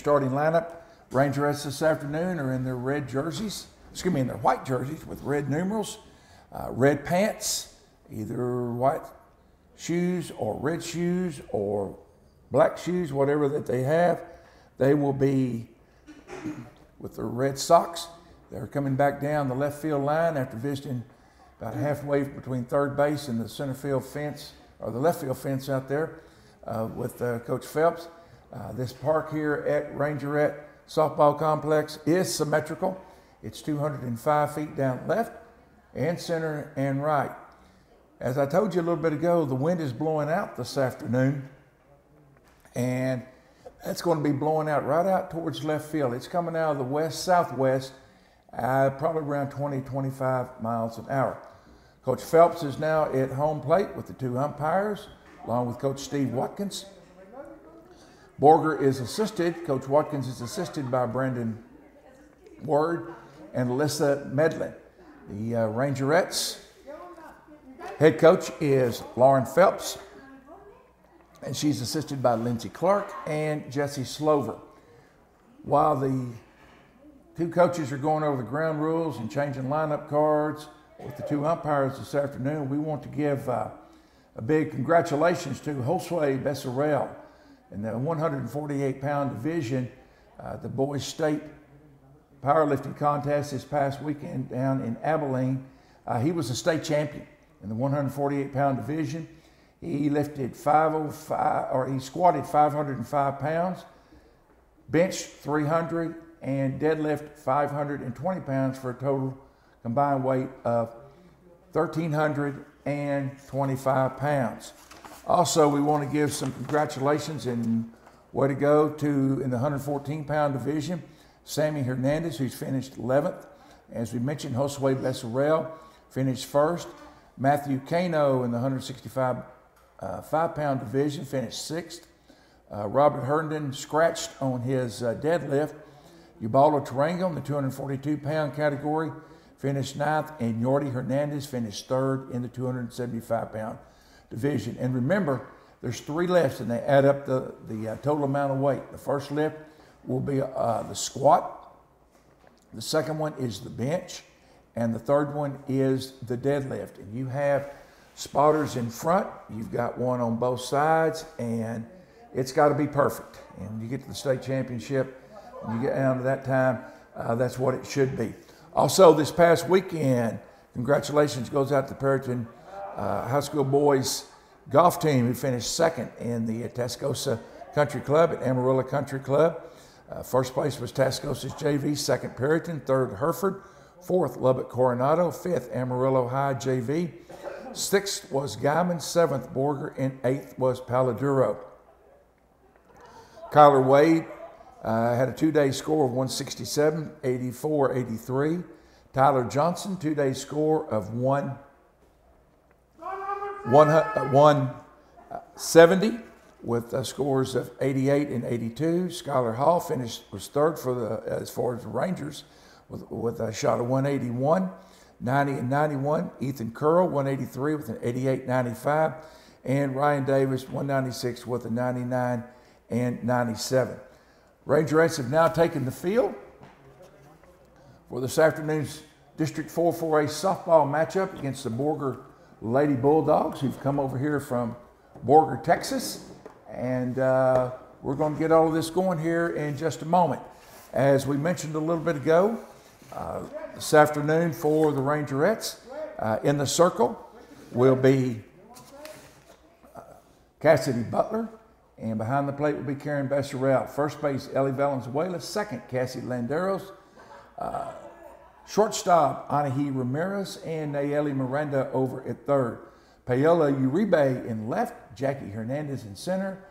starting lineup. Rangerettes this afternoon are in their red jerseys, in their white jerseys with red numerals, red pants, either white shoes or red shoes or black shoes, whatever that they have. They will be with their red socks. They're coming back down the left field line after visiting about halfway between third base and the center field fence, or the left field fence out there with Coach Phelps. This park here at Rangerette Softball Complex is symmetrical. It's 205 feet down left and center and right. As I told you a little bit ago, the wind is blowing out this afternoon, and that's going to be blowing out right out towards left field. It's coming out of the west-southwest, probably around 20-25 miles an hour. Coach Phelps is now at home plate with the two umpires, along with Coach Steve Watkins. Borger is assisted. Coach Watkins is assisted by Brandon Ward and Alyssa Medlin. The Rangerettes head coach is Lauren Phelps, and she's assisted by Lindsey Clark and Jesse Slover. While the two coaches are going over the ground rules and changing lineup cards with the two umpires this afternoon, we want to give a big congratulations to Josue Becerril in the 148-pound division, the boys' state powerlifting contest this past weekend down in Abilene. He was a state champion in the 148-pound division. He lifted 505, or he squatted 505 pounds, benched 300, and deadlift 520 pounds for a total combined weight of 1,325 pounds. Also, we want to give some congratulations and way to go to, in the 114-pound division, Sammy Hernandez, who's finished 11th. As we mentioned, Josue Becerril finished first. Matthew Cano in the 165-pound division finished 6th. Robert Herndon scratched on his deadlift. Ubaldo Tarango in the 242-pound category finished 9th, and Yordi Hernandez finished 3rd in the 275-pound division. And remember, there's 3 lifts, and they add up the total amount of weight. The first lift will be the squat. The second one is the bench. And the third one is the deadlift. And you have spotters in front. You've got one on both sides, and it's got to be perfect. And you get to the state championship, and you get down to that time, that's what it should be. Also, this past weekend, congratulations goes out to the Perryton High School boys golf team, who finished 2nd in the Tascosa Country Club at Amarillo Country Club. First place was Tascosa's JV, 2nd Perryton, 3rd Hereford, 4th Lubbock Coronado, 5th Amarillo High JV, 6th was Guyman, 7th Borger, and 8th was Paladuro. Kyler Wade had a 2-day score of 167, 84, 83. Tyler Johnson, 2-day score of 170 with scores of 88 and 82. Skylar Hall was 3rd as far as the Rangers with a shot of 181, 90 and 91. Ethan Curl, 183 with an 88-95. And Ryan Davis, 196 with a 99 and 97. Rangerettes have now taken the field for this afternoon's District 4-4A softball matchup against the Borger Lady Bulldogs, who've come over here from Borger, Texas. And we're going to get all of this going here in just a moment. As we mentioned a little bit ago, this afternoon for the Rangerettes, in the circle will be Cassidy Butler, and behind the plate will be Karen Becerril. First base, Ellie Valenzuela. 2nd, Cassie Landeros. Shortstop, Anahi Ramirez, and Nayeli Miranda over at 3rd. Payola Uribe in left, Jackie Hernandez in center,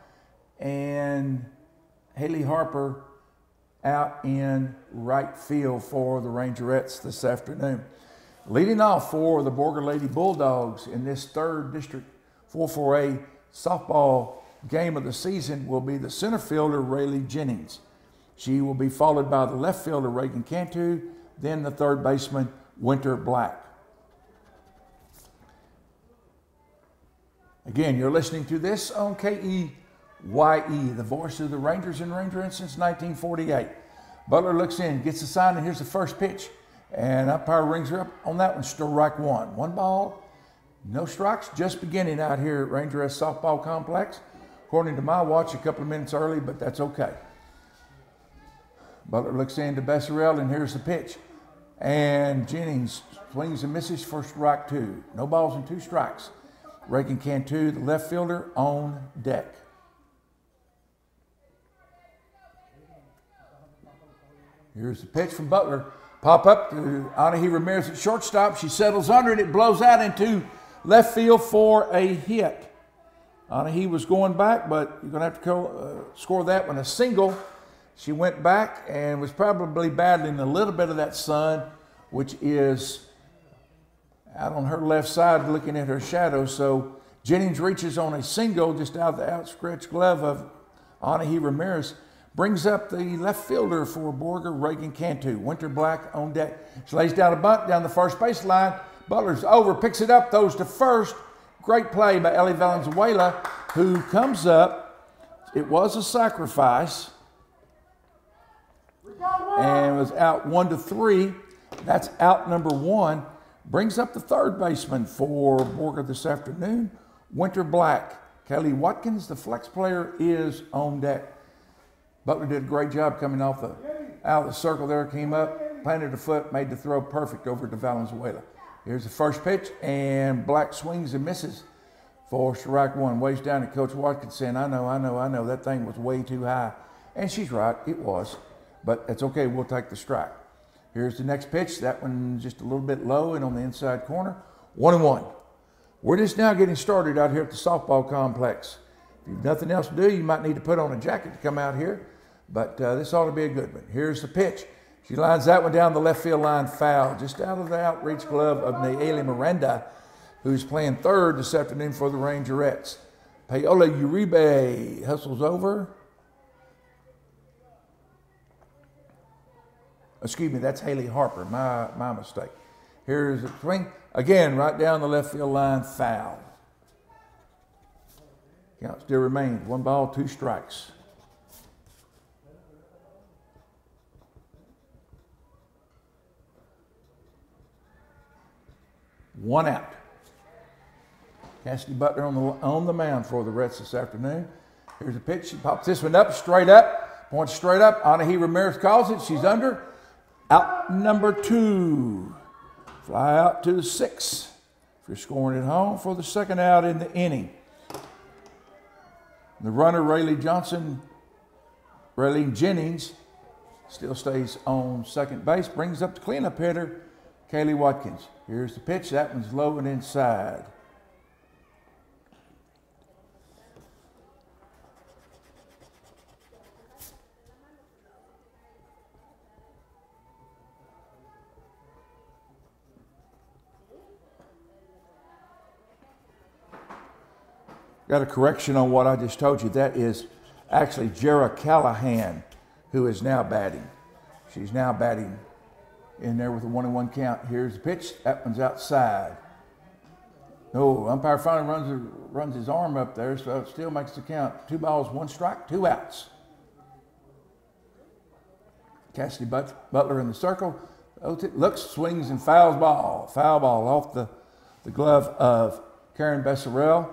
and Haley Harper out in right field for the Rangerettes this afternoon. Leading off for the Borger Lady Bulldogs in this 3rd District 4-4A softball game of the season will be the center fielder, Rayleigh Jennings. She will be followed by the left fielder, Reagan Cantu, then the 3rd baseman, Winter Black. Again, you're listening to this on KE Y.E., the voice of the Rangers and Rangerettes since 1948. Butler looks in, gets the sign, and here's the first pitch. And umpire rings her up on that one, strike one. One ball, no strikes, just beginning out here at Rangerettes Softball Complex. According to my watch, a couple of minutes early, but that's okay. Butler looks in to Besserell, and here's the pitch. And Jennings swings and misses for strike two. No balls and two strikes. Reagan Cantu, the left fielder, on deck. Here's the pitch from Butler. Pop up to Anahi Ramirez at shortstop. She settles under it. It blows out into left field for a hit. Anahi was going back, but you're going to have to score that one a single. She went back and was probably battling a little bit of that sun, which is out on her left side looking at her shadow. So Jennings reaches on a single just out of the outstretched glove of Anahi Ramirez. Brings up the left fielder for Borger, Reagan Cantu. Winter Black on deck. She lays down a bunt down the first base line. Butler's over, picks it up, throws to first. Great play by Ellie Valenzuela, who comes up. It was a sacrifice and was out 1-3. That's out number one. Brings up the third baseman for Borger this afternoon, Winter Black. Kelly Watkins, the flex player, is on deck. Butler did a great job coming off out of the circle there, came up, planted a foot, made the throw perfect over to Valenzuela. Here's the first pitch, and Black swings and misses for strike one. Waves down at Coach Watkins saying, I know, that thing was way too high. And she's right, it was, but it's okay, we'll take the strike. Here's the next pitch, that one just a little bit low and on the inside corner, 1-1. We're just now getting started out here at the softball complex. If you've nothing else to do, you might need to put on a jacket to come out here. But this ought to be a good one. Here's the pitch. She lines that one down the left field line, foul, just out of the outreach glove of Naeli Miranda, who's playing third this afternoon for the Rangerettes. Paola Uribe hustles over. Excuse me, that's Haley Harper, my mistake. Here's a swing. Again, right down the left field line, foul. Count still remains. 1 ball, 2 strikes. One out. Cassidy Butler on the mound for the Reds this afternoon. Here's a pitch. She pops this one up, straight up. Points straight up. Anahi Ramirez calls it. She's under. Out number 2. Fly out to the 6. If you're scoring at home for the second out in the inning. The runner, Raylene Jennings, still stays on second base. Brings up the cleanup hitter, Kaylee Watkins. Here's the pitch. That one's low and inside. Got a correction on what I just told you. That is actually Jera Callahan, who is now batting. She's now batting in there with a 1-1 count. Here's the pitch. That one's outside. No, umpire finally runs his arm up there, so it still makes the count. 2 balls, 1 strike, 2 outs. Cassidy Butler in the circle. Looks, swings, and fouls ball. Foul ball off the glove of Karen Besserell.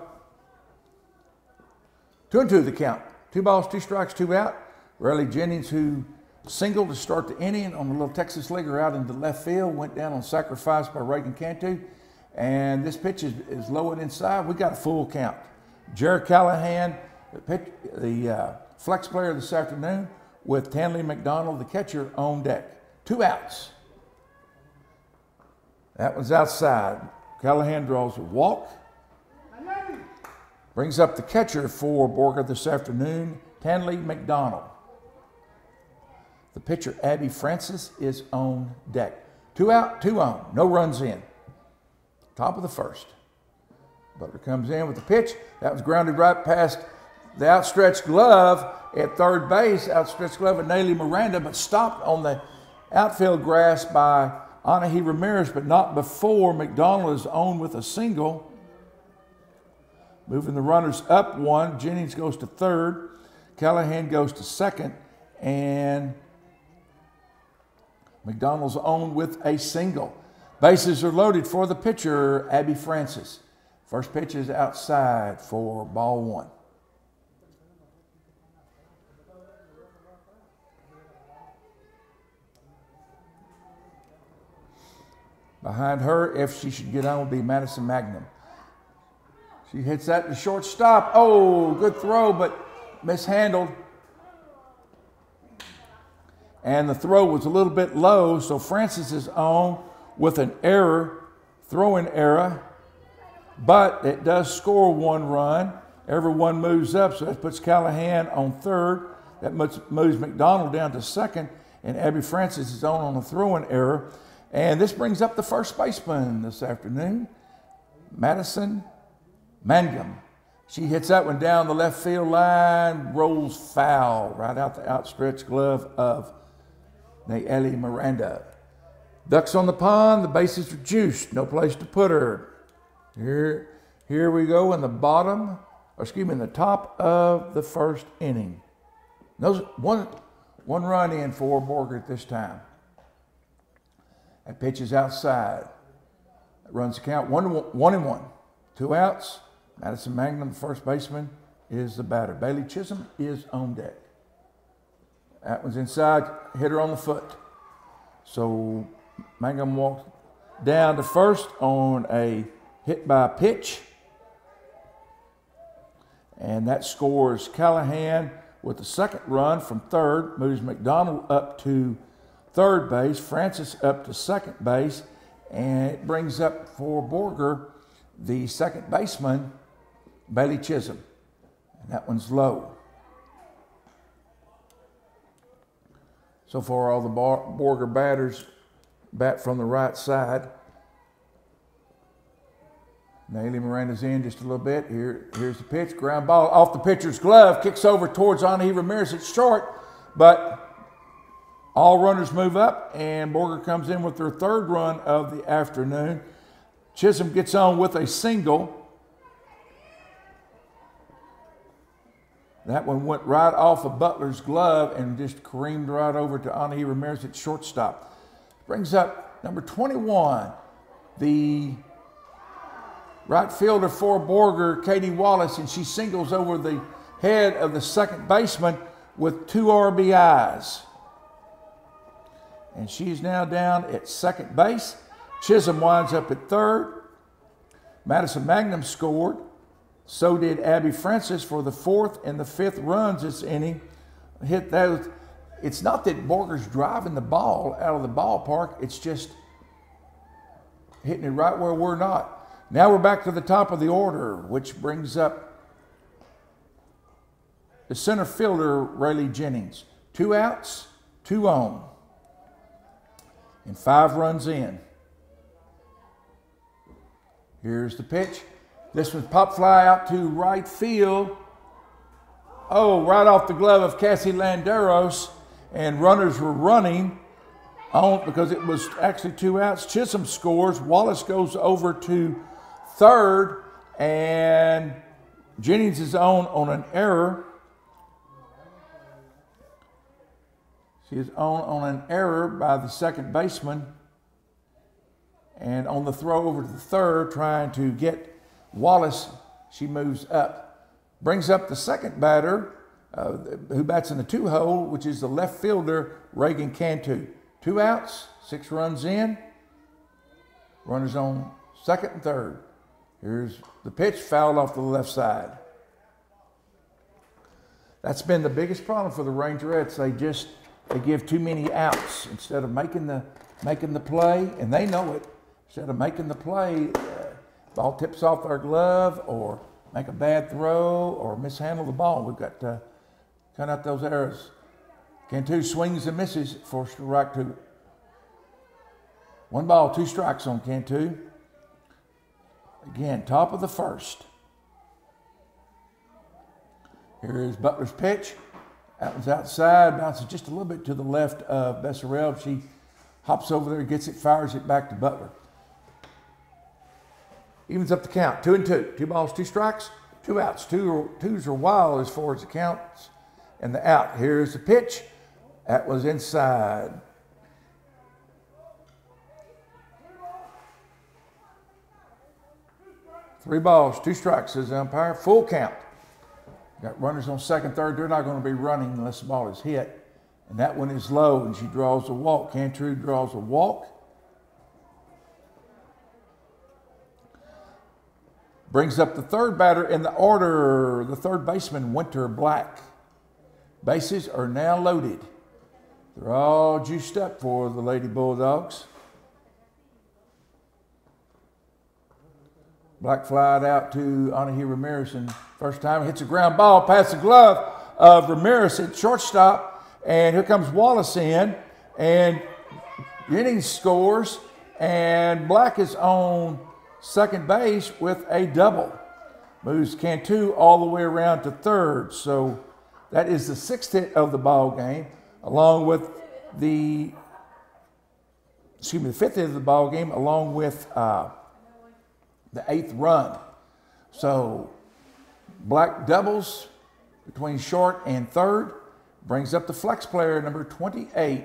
2-2 the count. 2 balls, 2 strikes, 2 out. Raylene Jennings, who singled to start the inning on a little Texas leaguer out into left field, went down on sacrifice by Reagan Cantu. And this pitch is low and inside. We got a full count. Jared Callahan, the flex player this afternoon, with Tanley McDonald, the catcher, on deck. 2 outs. That one's outside. Callahan draws a walk. Brings up the catcher for Borger this afternoon, Tanley McDonald. The pitcher, Abby Francis, is on deck. 2 out, 2 on. No runs in. Top of the first. Butler comes in with the pitch. That was grounded right past the outstretched glove at third base. Outstretched glove of Naeli Miranda, but stopped on the outfield grass by Anahi Ramirez, but not before McDonald is on with a single. Moving the runners up one. Jennings goes to third. Callahan goes to second. And McDonald's on with a single. Bases are loaded for the pitcher, Abby Francis. First pitch is outside for ball one. Behind her, if she should get on, will be Madison Magnum. She hits that to shortstop. Oh, good throw, but mishandled. And the throw was a little bit low, so Francis is on with an error, throwing error. But it does score one run. Everyone moves up, so that puts Callahan on third. That moves McDonald down to second, and Abby Francis is on a throwing error. And this brings up the first baseman this afternoon, Madison Mangum. She hits that one down the left field line, rolls foul right out the outstretched glove of Nayeli Miranda. Ducks on the pond, the bases are juiced, no place to put her. Here we go in the the top of the first inning. One run in for Borger at this time. That pitch is outside. That runs the count 1-1. 2 outs. Madison Magnum, the first baseman, is the batter. Bailey Chisholm is on deck. That one's inside, hit her on the foot. So Mangum walks down to first on a hit by pitch. And that scores Callahan with the second run from third, moves McDonald up to third base, Francis up to second base, and it brings up for Borger the second baseman, Bailey Chisholm. And that one's low. So far, all the Borger batters bat from the right side. Nayeli Miranda's in just a little bit. Here's the pitch. Ground ball off the pitcher's glove. Kicks over towards Anahi Ramirez. It's short, but all runners move up, and Borger comes in with their third run of the afternoon. Chisholm gets on with a single. That one went right off of Butler's glove and just careened right over to Anahi Ramirez at shortstop. Brings up number 21, the right fielder for Borger, Katie Wallace, and she singles over the head of the second baseman with 2 RBIs. And she's now down at second base. Chisholm winds up at third. Madison Magnum scored. So did Abby Francis for the fourth and the fifth runs this inning. Hit those. It's not that Borger's driving the ball out of the ballpark. It's just hitting it right where we're not. Now we're back to the top of the order, which brings up the center fielder, Rayleigh Jennings. 2 outs, 2 on. And 5 runs in. Here's the pitch. This one's pop fly out to right field. Oh, right off the glove of Cassie Landeros. And runners were running on because it was actually 2 outs. Chisholm scores. Wallace goes over to third. And Jennings is on an error. She is on an error by the second baseman. And on the throw over to the third, trying to get Wallace, she moves up. Brings up the second batter, who bats in the 2-hole, which is the left fielder, Reagan Cantu. 2 outs, 6 runs in. Runners on second and third. Here's the pitch, fouled off to the left side. That's been the biggest problem for the Rangerettes. They give too many outs instead of making the play, and they know it. Instead of making the play, ball tips off their glove, or make a bad throw, or mishandle the ball. We've got to cut out those errors. Cantu swings and misses for strike 2. 1 ball, 2 strikes on Cantu. Again, top of the first. Here is Butler's pitch. That one's outside, bounces just a little bit to the left of Besserell. She hops over there, gets it, fires it back to Butler. Evens up the count, 2-2. 2 balls, 2 strikes. 2 outs. Twos are wild as far as the counts and the out. Here's the pitch. That was inside. Three balls, 2 strikes, says the umpire. Full count. Got runners on second, third. They're not going to be running unless the ball is hit. And that one is low, and she draws a walk. Cantu draws a walk. Brings up the third batter in the order, the third baseman, Winter Black. Bases are now loaded. They're all juiced up for the Lady Bulldogs. Black flied out to Anahi Ramirez, and first time hits a ground ball past the glove of Ramirez at shortstop. And here comes Wallace in, and Jennings scores, and Black is on second base with a double. Moves Cantu all the way around to third. So that is the 6th hit of the ball game, along with the 5th hit of the ball game, along with the 8th run. So Black doubles between short and third. Brings up the flex player, number 28,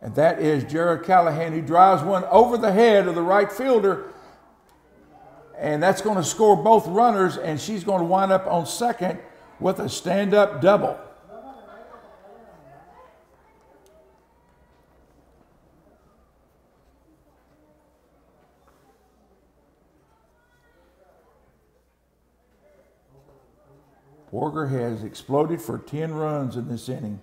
and that is Jared Callahan, who drives one over the head of the right fielder, and that's going to score both runners, and she's going to wind up on second with a stand-up double. Borger has exploded for 10 runs in this inning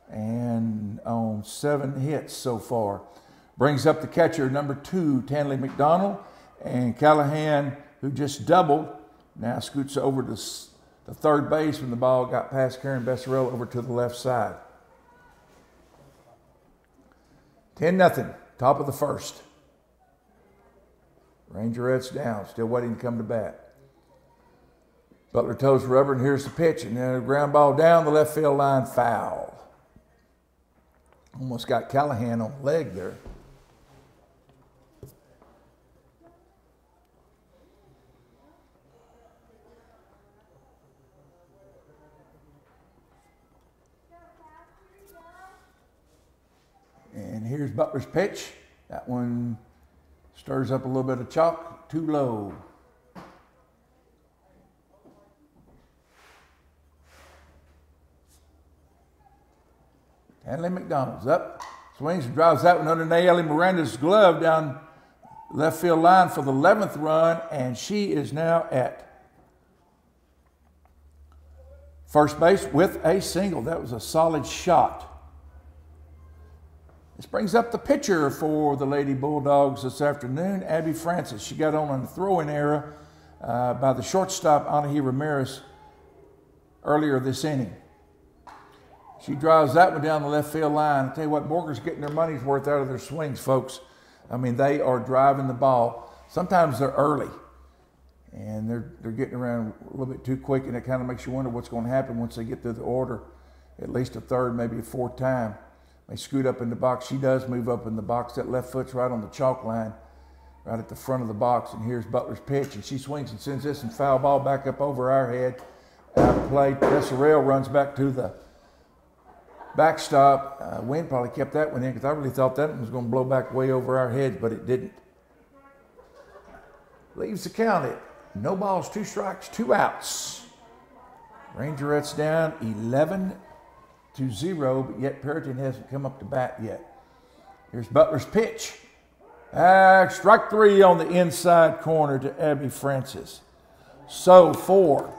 and on 7 hits so far. Brings up the catcher, number 2, Tanley McDonald, and Callahan, who just doubled, now scoots over to the third base when the ball got past Karen Besserell over to the left side. 10-0, top of the first. Rangerettes down, still waiting to come to bat. Butler toes rubber, and here's the pitch. And then a ground ball down the left field line, foul. Almost got Callahan on the leg there. And here's Butler's pitch. That one stirs up a little bit of chalk, too low. Hanley McDonald's up, swings and drives that one under Nayeli Miranda's glove down left field line for the 11th run, and she is now at first base with a single. That was a solid shot. This brings up the pitcher for the Lady Bulldogs this afternoon, Abby Francis. She got on a throwing error by the shortstop, Anahi Ramirez, earlier this inning. She drives that one down the left field line. I tell you what, Borger's getting their money's worth out of their swings, folks. I mean, they are driving the ball. Sometimes they're early, and they're getting around a little bit too quick, and it kind of makes you wonder what's going to happen once they get through the order, at least a third, maybe a 4th time. They scoot up in the box. She does move up in the box. That left foot's right on the chalk line, right at the front of the box. And here's Butler's pitch, and she swings and sends this and foul ball back up over our head. Out of play. Besserell runs back to the backstop. Wind probably kept that one in because I really thought that one was going to blow back way over our heads, but it didn't. Leaves the count at no balls, 2 strikes, 2 outs. Rangerettes down 11-0, but yet Perryton hasn't come up to bat yet. Here's Butler's pitch. Strike 3 on the inside corner to Abby Francis. So for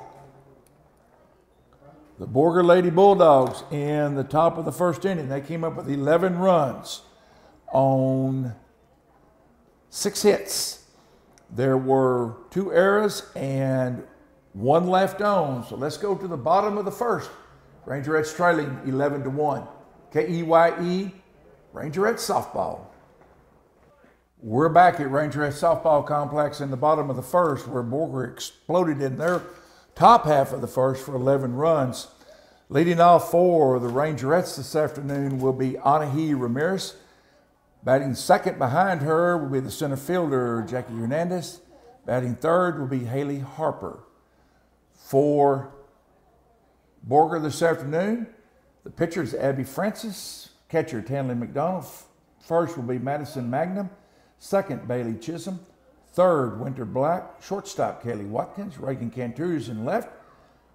the Borger Lady Bulldogs in the top of the first inning, they came up with 11 runs on 6 hits. There were 2 errors and 1 left on. So let's go to the bottom of the first. Rangerettes trailing 11-1. KEYE, Rangerettes softball. We're back at Rangerettes softball complex in the bottom of the first, where Borger exploded in their top half of the first for 11 runs. Leading off for the Rangerettes this afternoon will be Anahi Ramirez. Batting second behind her will be the center fielder, Jackie Hernandez. Batting third will be Haley Harper. For Borger this afternoon, the pitcher is Abby Francis. Catcher Tanley McDonald. First will be Madison Magnum. Second, Bailey Chisholm. Third, Winter Black. Shortstop, Kelly Watkins. Reagan Cantor is in left.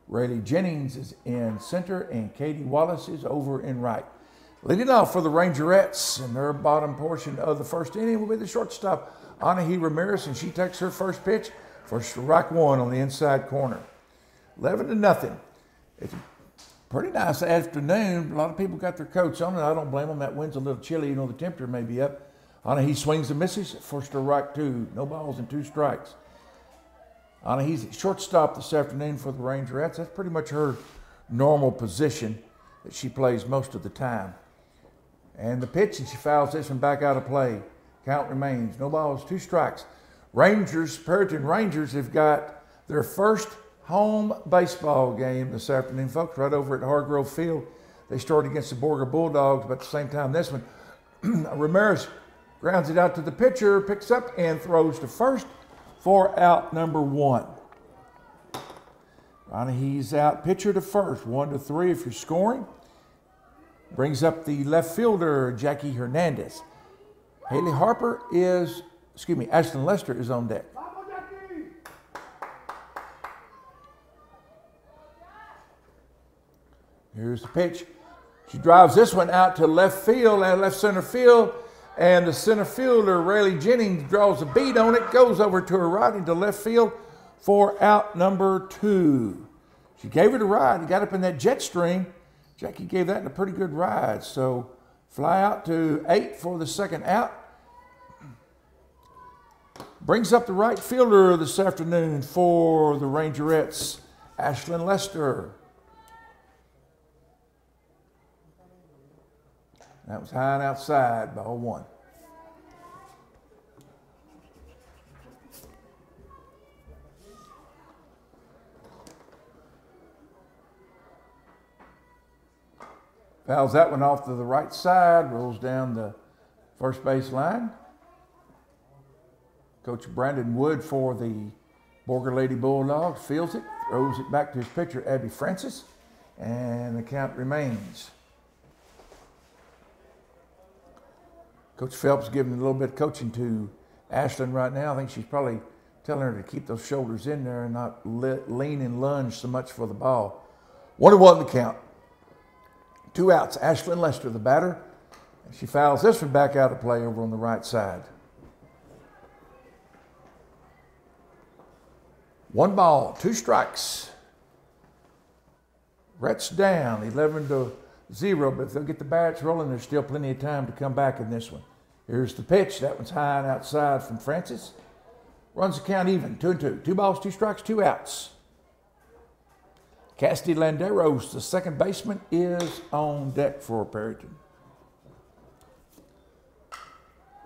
Rayleigh Jennings is in center. And Katie Wallace is over in right. Leading off for the Rangerettes in their bottom portion of the first inning will be the shortstop, Anahi Ramirez, and she takes her first pitch for strike one on the inside corner. 11-0. It's a pretty nice afternoon. A lot of people got their coats on, and I don't blame them. That wind's a little chilly. You know, the temperature may be up. Anahi swings and misses for strike two. No balls and 2 strikes. Anahi's at shortstop this afternoon for the Rangerettes. That's pretty much her normal position that she plays most of the time. And the pitch, and she fouls this one back out of play. Count remains. No balls, 2 strikes. Rangers, Perryton Rangers have got their first home baseball game this afternoon, folks, right over at Hargrove Field. They started against the Borger Bulldogs, but at the same time, this one, Ramirez grounds it out to the pitcher, picks up and throws to first for out number 1. Anahi's out, pitcher to first, 1-3 if you're scoring. Brings up the left fielder, Jackie Hernandez. Haley Harper is, Ashton Lester is on deck. Here's the pitch. She drives this one out to left field and left center field, and the center fielder, Rayleigh Jennings, draws a beat on it, goes over to her right into left field for out number 2. She gave it a ride. He got up in that jet stream. Jackie gave that a pretty good ride. So fly out to 8 for the second out. Brings up the right fielder this afternoon for the Rangerettes, Ashlyn Lester. That was high and outside, ball 1. Fouls that one off to the right side, rolls down the first base line. Coach Brandon Wood for the Borger Lady Bulldogs fields it, throws it back to his pitcher, Abby Francis, and the count remains. Coach Phelps giving a little bit of coaching to Ashlyn right now. I think she's probably telling her to keep those shoulders in there and not lean and lunge so much for the ball. 1-1 the count. 2 outs. Ashlyn Lester, the batter. She fouls this one back out of play over on the right side. 1 ball, 2 strikes. Reds down, 11-0, but if they'll get the bats rolling, there's still plenty of time to come back in this one. Here's the pitch. That one's high and outside from Francis. Runs the count even, 2-2. 2 balls, 2 strikes, 2 outs. Cassidy Landeros, the second baseman, is on deck for Perryton.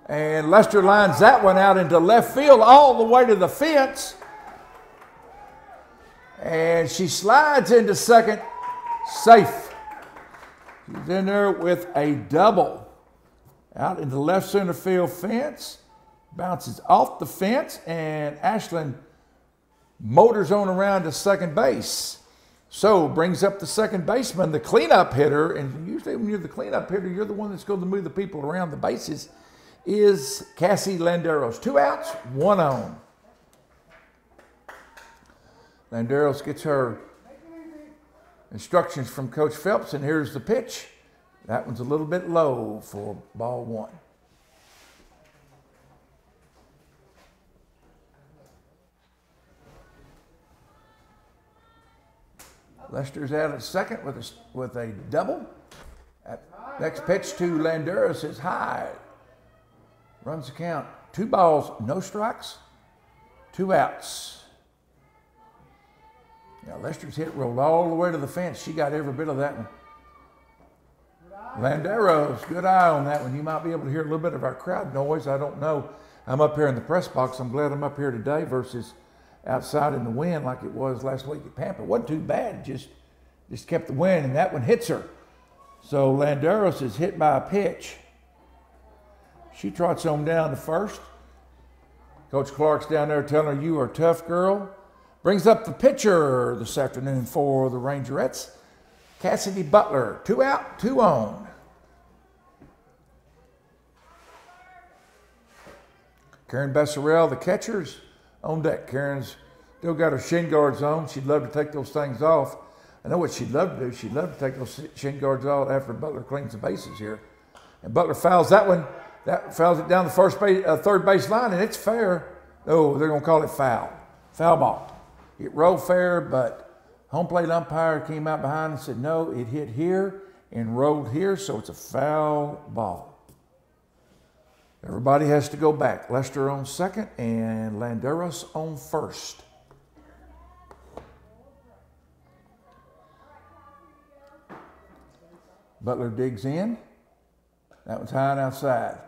And Lester lines that one out into left field all the way to the fence. And she slides into second, safe. She's in there with a double. Out into left center field fence. Bounces off the fence, and Ashlyn motors on around to second base. So brings up the second baseman, the cleanup hitter, and usually when you're the cleanup hitter, you're the one that's going to move the people around the bases, is Cassie Landeros. 2 outs, 1 on. Landeros gets her instructions from Coach Phelps, and here's the pitch. That one's a little bit low for ball 1. Lester's out at second with a double. Next pitch to Landeros is high. Runs the count. 2 balls, no strikes, 2 outs. Now Lester's hit rolled all the way to the fence. She got every bit of that one. Landeros, good eye on that one. You might be able to hear a little bit of our crowd noise. I don't know. I'm up here in the press box. I'm glad I'm up here today versus outside in the wind like it was last week at Pampa. It wasn't too bad, just kept the wind, and that one hits her. So Landeros is hit by a pitch. She trots on down to first. Coach Clark's down there telling her, you are a tough girl. Brings up the pitcher this afternoon for the Rangerettes, Cassidy Butler. 2 out, 2 on. Karen Besserell, the catcher's on deck. Karen's still got her shin guards on. She'd love to take those things off. I know what she'd love to do. She'd love to take those shin guards off after Butler cleans the bases here. And Butler fouls that one. That fouls it down the third base line, and it's fair. Oh, they're going to call it foul. Foul ball. It rolled fair, but home plate umpire came out behind and said, no, it hit here and rolled here, so it's a foul ball. Everybody has to go back. Lester on second and Landeros on first. Butler digs in. That one's high and outside.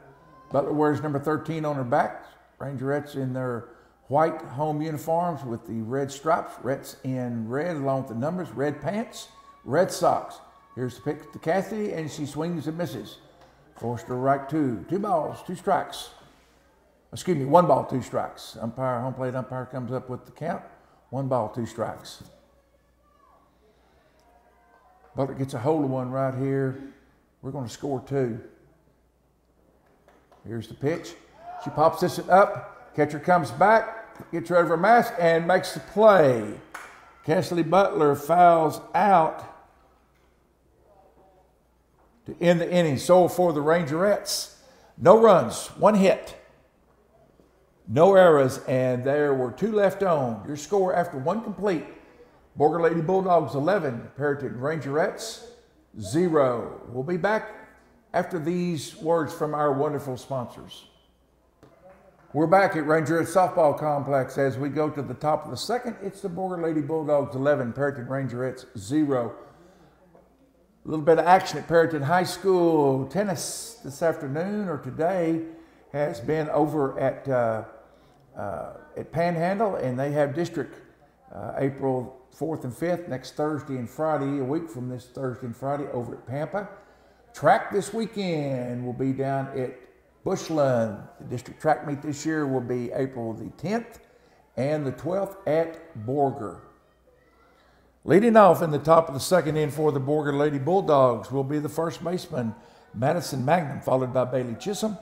Butler wears number 13 on her back. Rangerettes in their white home uniforms with the red stripes. Reds in red along with the numbers. Red pants, red socks. Here's the pick to Kathy, and she swings and misses. Forced to right 2. 2 balls, 2 strikes. Excuse me, 1 ball, 2 strikes. Home plate umpire comes up with the count. 1 ball, 2 strikes. Butler gets a hold of one right here. We're going to score 2. Here's the pitch. She pops this one up. Catcher comes back, gets her over her mask, and makes the play. Cassidy Butler fouls out to end the inning. So for the Rangerettes, no runs, 1 hit, no errors, and there were 2 left on. Your score after 1 complete: Borger Lady Bulldogs 11, Perryton Rangerettes 0. We'll be back after these words from our wonderful sponsors. We're back at Rangerette Softball Complex as we go to the top of the second. It's the Borger Lady Bulldogs 11, Perryton Rangerettes 0. A little bit of action at Perryton High School. Tennis this afternoon or today has been over at Panhandle, and they have district April 4th and 5th, next Thursday and Friday, a week from this Thursday and Friday over at Pampa. Track this weekend will be down at Bushland. The district track meet this year will be April the 10th and the 12th at Borger. Leading off in the top of the second inning for the Borger Lady Bulldogs will be the first baseman, Madison Magnum, followed by Bailey Chisholm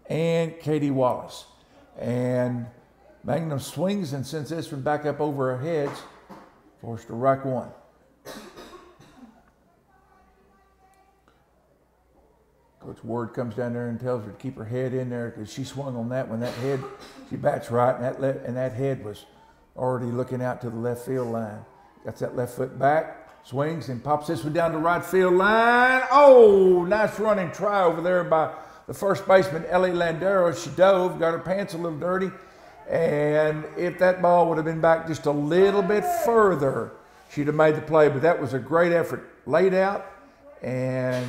and Katie Wallace. And Magnum swings and sends this one back up over her heads, forced to strike 1. Coach Ward comes down there and tells her to keep her head in there because she swung on that one. That head, she bats right, and that head was already looking out to the left field line. Gets that left foot back, swings and pops this one down the right field line. Oh, nice running try over there by the first baseman, Ellie Landero. She dove, got her pants a little dirty, and if that ball would have been back just a little bit further, she'd have made the play. But that was a great effort. Laid out and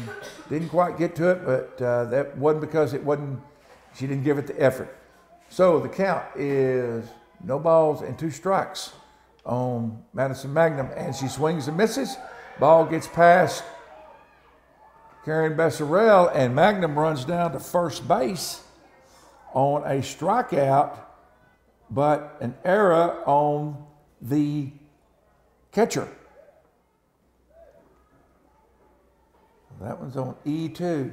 didn't quite get to it, but that wasn't because she didn't give it the effort. So the count is no balls and 2 strikes on Madison Magnum, and she swings and misses. Ball gets past Karen Besserell, and Magnum runs down to first base on a strikeout, but an error on the catcher. That one's on E2.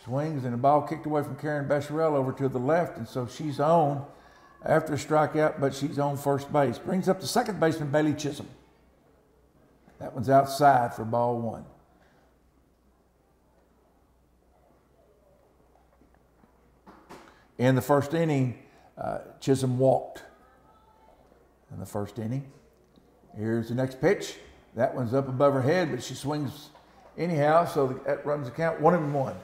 Swings and the ball kicked away from Karen Besserell over to the left, and so she's on after a strikeout, but she's on first base. Brings up the second baseman, Bailey Chisholm. That one's outside for ball 1. In the first inning, Chisholm walked in the first inning. Here's the next pitch. That one's up above her head, but she swings anyhow, so that runs the count 1-1.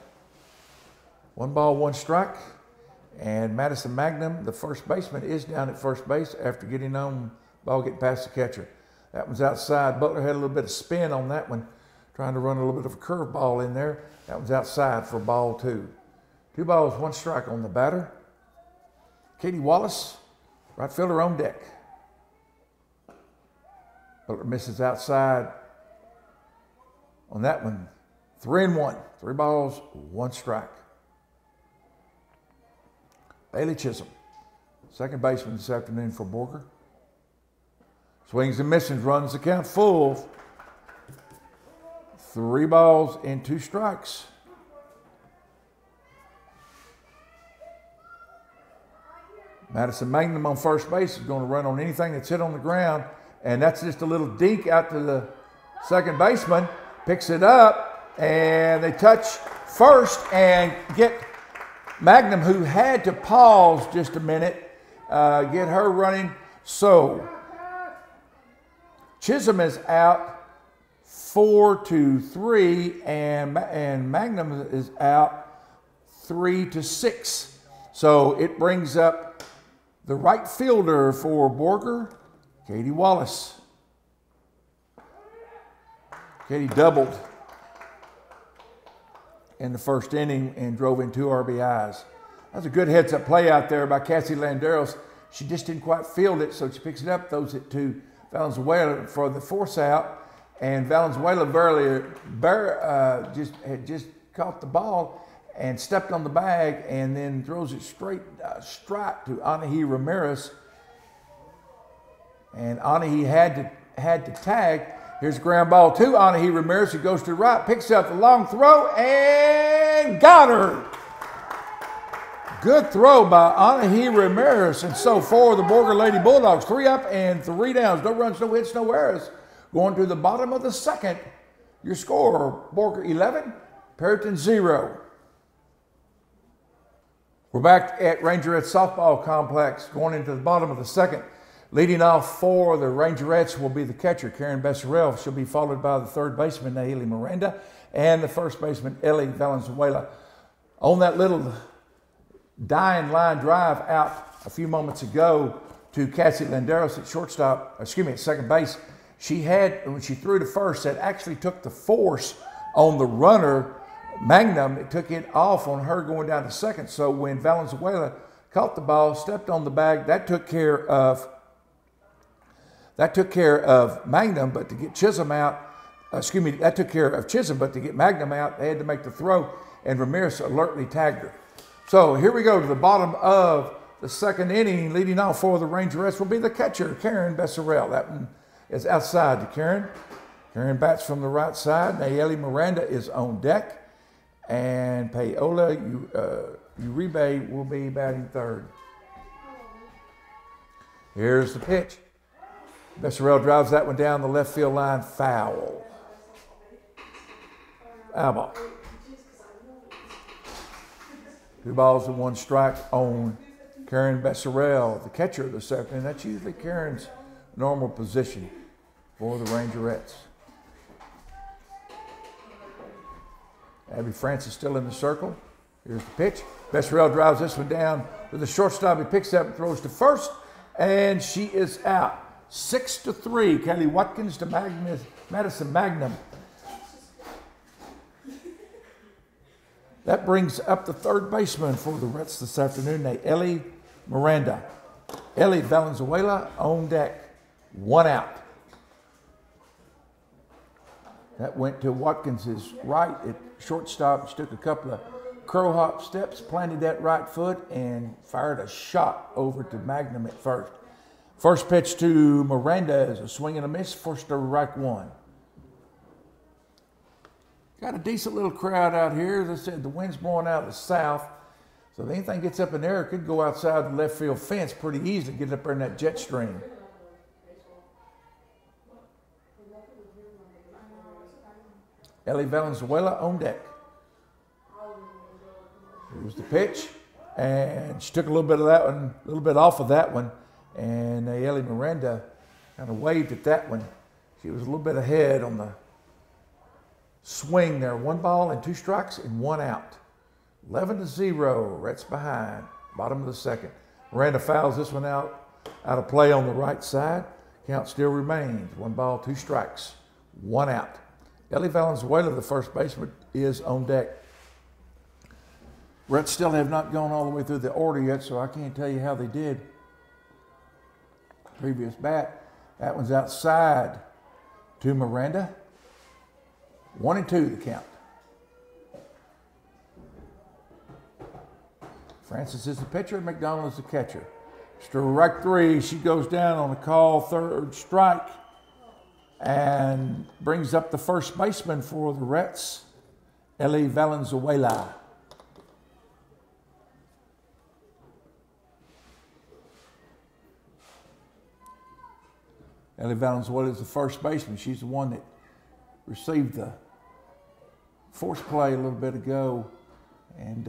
1 ball, 1 strike. And Madison Magnum, the first baseman, is down at first base after getting on, ball getting past the catcher. That one's outside. Butler had a little bit of spin on that one, trying to run a little bit of a curve ball in there. That one's outside for ball 2. 2 balls, 1 strike on the batter. Katie Wallace, right fielder on deck. Butler misses outside on that one. 3-1. 3 balls, 1 strike. Bailey Chisholm. second baseman this afternoon for Borger. Swings and misses, runs the count full. 3 balls and 2 strikes. Madison Magnum on first base is going to run on anything that's hit on the ground, and that's just a little dink out to the second baseman. Picks it up, and they touch first and get Magnum, who had to pause just a minute, get her running. So Chisholm is out 4-3, and Magnum is out 3-6. So it brings up the right fielder for Borger, Katie Wallace. Katie doubled in the first inning and drove in 2 RBIs. That's a good heads-up play out there by Cassie Landeros. She just didn't quite field it, so she picks it up, throws it to Valenzuela for the force out, and Valenzuela had just caught the ball and stepped on the bag, and then throws it straight to Anahi Ramirez. And Anahi had to tag. Here's a ground ball to Anahi Ramirez, who goes to the right, picks up the long throw, and got her. Good throw by Anahi Ramirez. And so for the Borger Lady Bulldogs, 3 up and 3 downs. No runs, no hits, no errors. Going to the bottom of the second. Your score, Borger 11, Perryton 0. We're back at Rangerette Softball Complex, going into the bottom of the second. Leading off for the Rangerettes will be the catcher, Karen Besserell. She'll be followed by the third baseman, Nayeli Miranda, and the first baseman, Ellie Valenzuela. On that little dying line drive out a few moments ago to Cassie Landeros at second base, when she threw to first, that actually took the force on the runner, Magnum. It took it off on her going down to second. So when Valenzuela caught the ball, stepped on the bag, that took care of Magnum, but to get Chisholm out, that took care of Chisholm, but to get Magnum out, they had to make the throw, and Ramirez alertly tagged her. So here we go to the bottom of the second inning. Leading off for the Rangerettes will be the catcher, Karen Besserell. That one is outside to Karen. Karen bats from the right side. Nayeli Miranda is on deck. And Paola Uribe will be batting third. Here's the pitch. Besserell drives that one down the left field line, foul. Foul ball. 2 balls and 1 strike on Karen Besserell, the catcher this afternoon. That's usually Karen's normal position for the Rangerettes. Abby France is still in the circle. Here's the pitch. Besserell drives this one down to the shortstop. He picks up and throws to first, and she is out. 6-3. Kelly Watkins to Madison Magnum. That brings up the third baseman for the Reds this afternoon, Ellie Miranda. Ellie Valenzuela on deck. 1 out. That went to Watkins' right at shortstop. She took a couple of crow hop steps, planted that right foot, and fired a shot over to Magnum at first. First pitch to Miranda is a swing and a miss for strike 1. Got a decent little crowd out here. As I said, the wind's blowing out of the south. So if anything gets up in there, it could go outside the left field fence pretty easily, get up there in that jet stream. Ellie Valenzuela on deck. Here's the pitch. And she took a little bit of that one, a little bit off of that one. And Ellie Miranda kind of waved at that one. She was a little bit ahead on the swing there. 1 ball and 2 strikes and 1 out. 11-0. Reds behind. Bottom of the second. Miranda fouls this one out of play on the right side. Count still remains. 1 ball, 2 strikes, 1 out. Ellie Valenzuela, the first baseman, is on deck. Reds still have not gone all the way through the order yet, so I can't tell you how they did. Previous bat. That one's outside to Miranda. 1-2 the count. Francis is the pitcher, McDonald is the catcher. Strike three. She goes down on a call, third strike, and brings up the first baseman for the Reds, Ellie Valenzuela. Ellie Valenzuela is the first baseman. She's the one that received the force play a little bit ago. And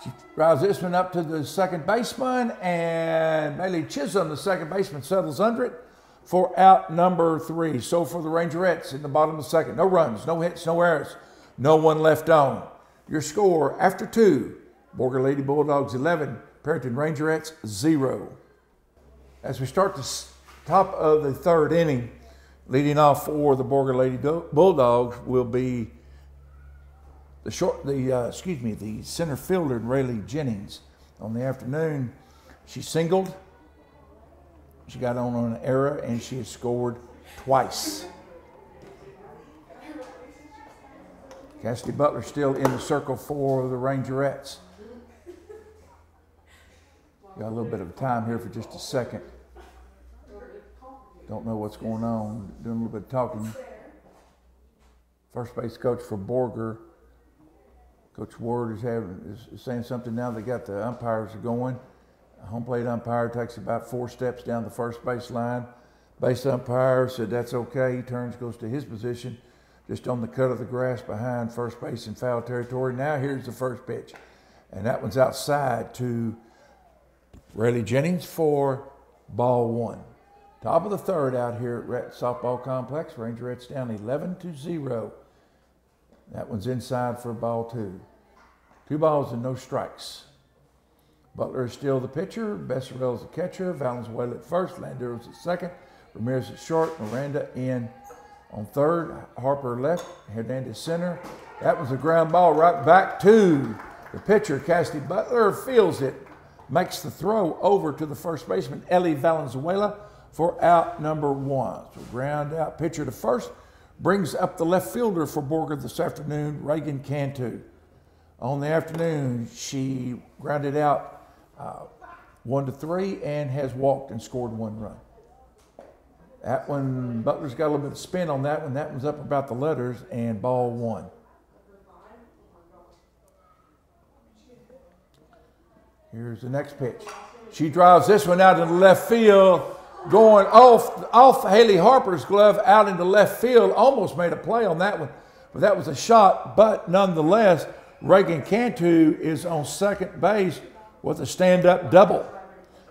she drives this one up to the second baseman, and Bailey Chisholm, the second baseman, settles under it for out number 3. So for the Rangerettes in the bottom of the second. No runs, no hits, no errors, no one left on. Your score after 2, Borger Lady Bulldogs 11, Perryton Rangerettes 0. As we start the top of the third inning, leading off for the Borger Lady Bulldogs will be the center fielder, Rayleigh Jennings. On the afternoon, she singled. She got on an error, and she has scored twice. Cassidy Butler still in the circle for the Rangerettes. Got a little bit of time here for just a second. Don't know what's going on. Doing a little bit of talking. First base coach for Borger, Coach Ward, is saying something now. They got the umpires going. A home plate umpire takes about 4 steps down the first base line. Base umpire said that's okay. He turns, goes to his position, just on the cut of the grass behind first base in foul territory. Now here's the first pitch, and that one's outside to Rayleigh Jennings for ball 1. Top of the third out here at Rat Softball Complex. Rangerettes down 11-0. That one's inside for ball 2. 2 balls and no strikes. Butler is still the pitcher. Besserell is the catcher. Valenzuela at first. Landeros at second. Ramirez at short. Miranda in on third. Harper left. Hernandez center. That was a ground ball right back to the pitcher. Cassidy Butler fields it. Makes the throw over to the first baseman, Ellie Valenzuela, for out number 1. So ground out, pitcher to first. Brings up the left fielder for Borger this afternoon, Reagan Cantu. On the afternoon, she grounded out 1-3 and has walked and scored 1 run. That one, Butler's got a little bit of spin on that one. That one's up about the letters, and ball 1. Here's the next pitch. She drives this one out into left field, going off Haley Harper's glove out into left field. Almost made a play on that one, but that was a shot. But nonetheless, Reagan Cantu is on second base with a stand-up double.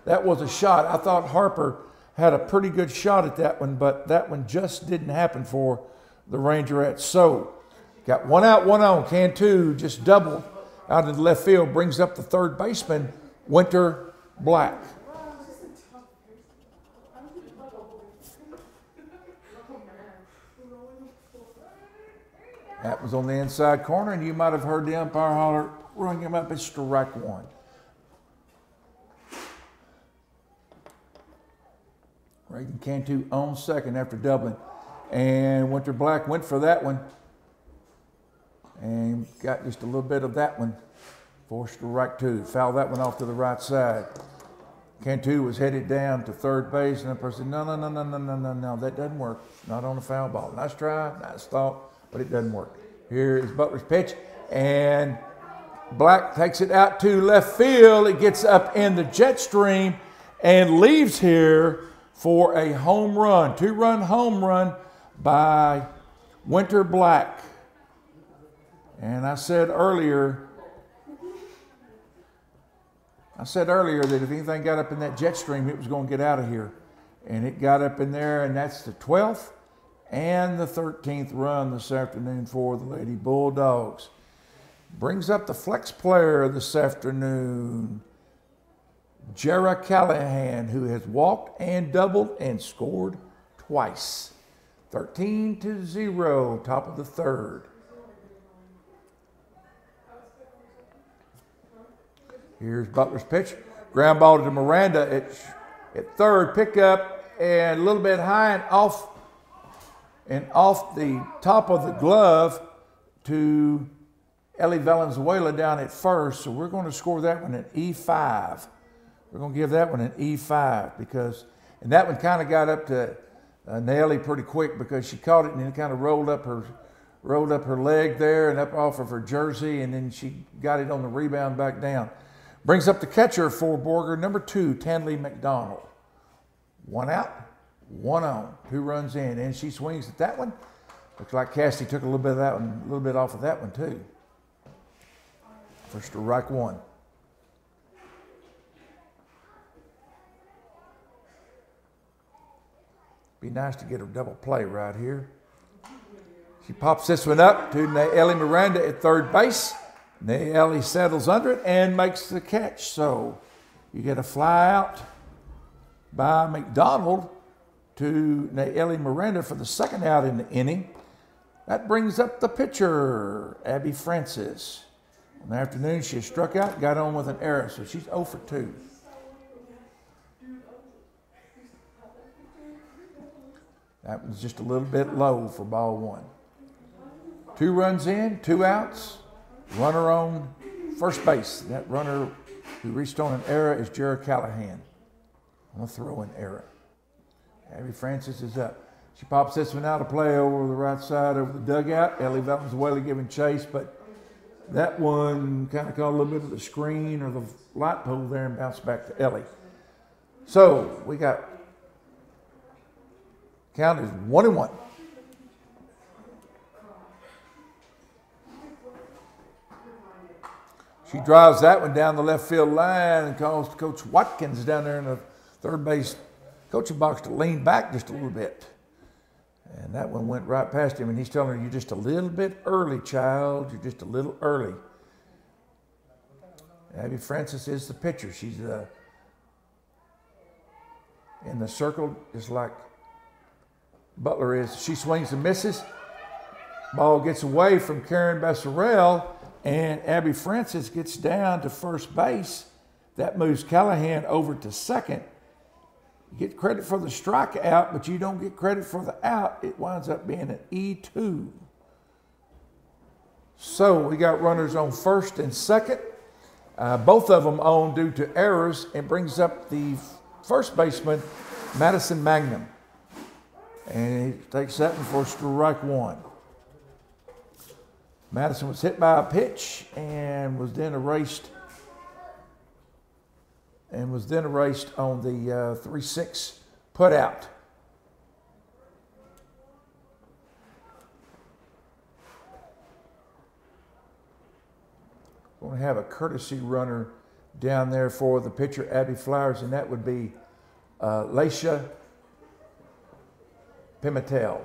That was a shot. I thought Harper had a pretty good shot at that one, but that one just didn't happen for the Rangerettes. So, got 1 out, 1 on. Cantu just doubled out in the left field, brings up the third baseman, Winter Black. That was on the inside corner, and you might have heard the umpire holler, rung him up, it's strike 1. Reagan Cantu on second after doubling. And Winter Black went for that one. And got just a little bit of that one. Forced strike 2. Fouled that one off to the right side. Cantu was headed down to third base, and the person said, no, that doesn't work. Not on a foul ball. Nice try, nice thought, but it doesn't work. Here is Butler's pitch, and Black takes it out to left field. It gets up in the jet stream and leaves here for a home run. 2-run home run by Winter Black. And I said earlier that if anything got up in that jet stream, it was going to get out of here. And it got up in there, and that's the 12th and the 13th run this afternoon for the Lady Bulldogs. Brings up the flex player this afternoon, Jera Callahan, who has walked and doubled and scored twice. 13-0, top of the third. Here's Butler's pitch. Ground ball to Miranda at third. Pickup and a little bit high and off the top of the glove to Ellie Valenzuela down at first. So we're going to score that one at E5. We're going to give that one an E5 because, and that one kind of got up to Nellie pretty quick because she caught it and then kind of rolled up her leg there and up off of her jersey, and then she got it on the rebound back down. Brings up the catcher for Borger, number 2, Tanley McDonald. 1 out, 1 on, 2 runs in, and she swings at that one. Looks like Cassidy took a little bit of that one, a little bit off of that one too. For strike 1. Be nice to get a double play right here. She pops this one up to Ellie Miranda at third base. Ellie settles under it and makes the catch. So you get a fly out by McDonald to Ellie Miranda for the second out in the inning. That brings up the pitcher, Abby Francis. In the afternoon, she struck out, got on with an error, so she's 0 for 2. That was just a little bit low for ball 1. 2 runs in, 2 outs, runner on first base. That runner who reached on an error is Jared Callahan on a throw-in error. Abby Francis is up. She pops this one out of play over the right side over the dugout. Ellie Valenzuela giving chase, but that one kind of caught a little bit of the screen or the light pole there and bounced back to Ellie. So we got count is 1-1. She drives that one down the left field line and calls Coach Watkins down there in the third base coaching box to lean back just a little bit. And that one went right past him, and he's telling her, "You're just a little bit early, child. You're just a little early." Abby Francis is the pitcher. She's in the circle just like Butler is. She swings and misses. Ball gets away from Karen Besserell, and Abby Francis gets down to first base. That moves Callahan over to second. You get credit for the strikeout, but you don't get credit for the out. It winds up being an E2. So we got runners on first and second. Both of them on due to errors, and brings up the first baseman, Madison Magnum. And he takes that one for strike 1. Madison was hit by a pitch and was then erased. On the 3-6 put out. We're going to have a courtesy runner down there for the pitcher, Abby Flowers, and that would be Laisha Pimentel.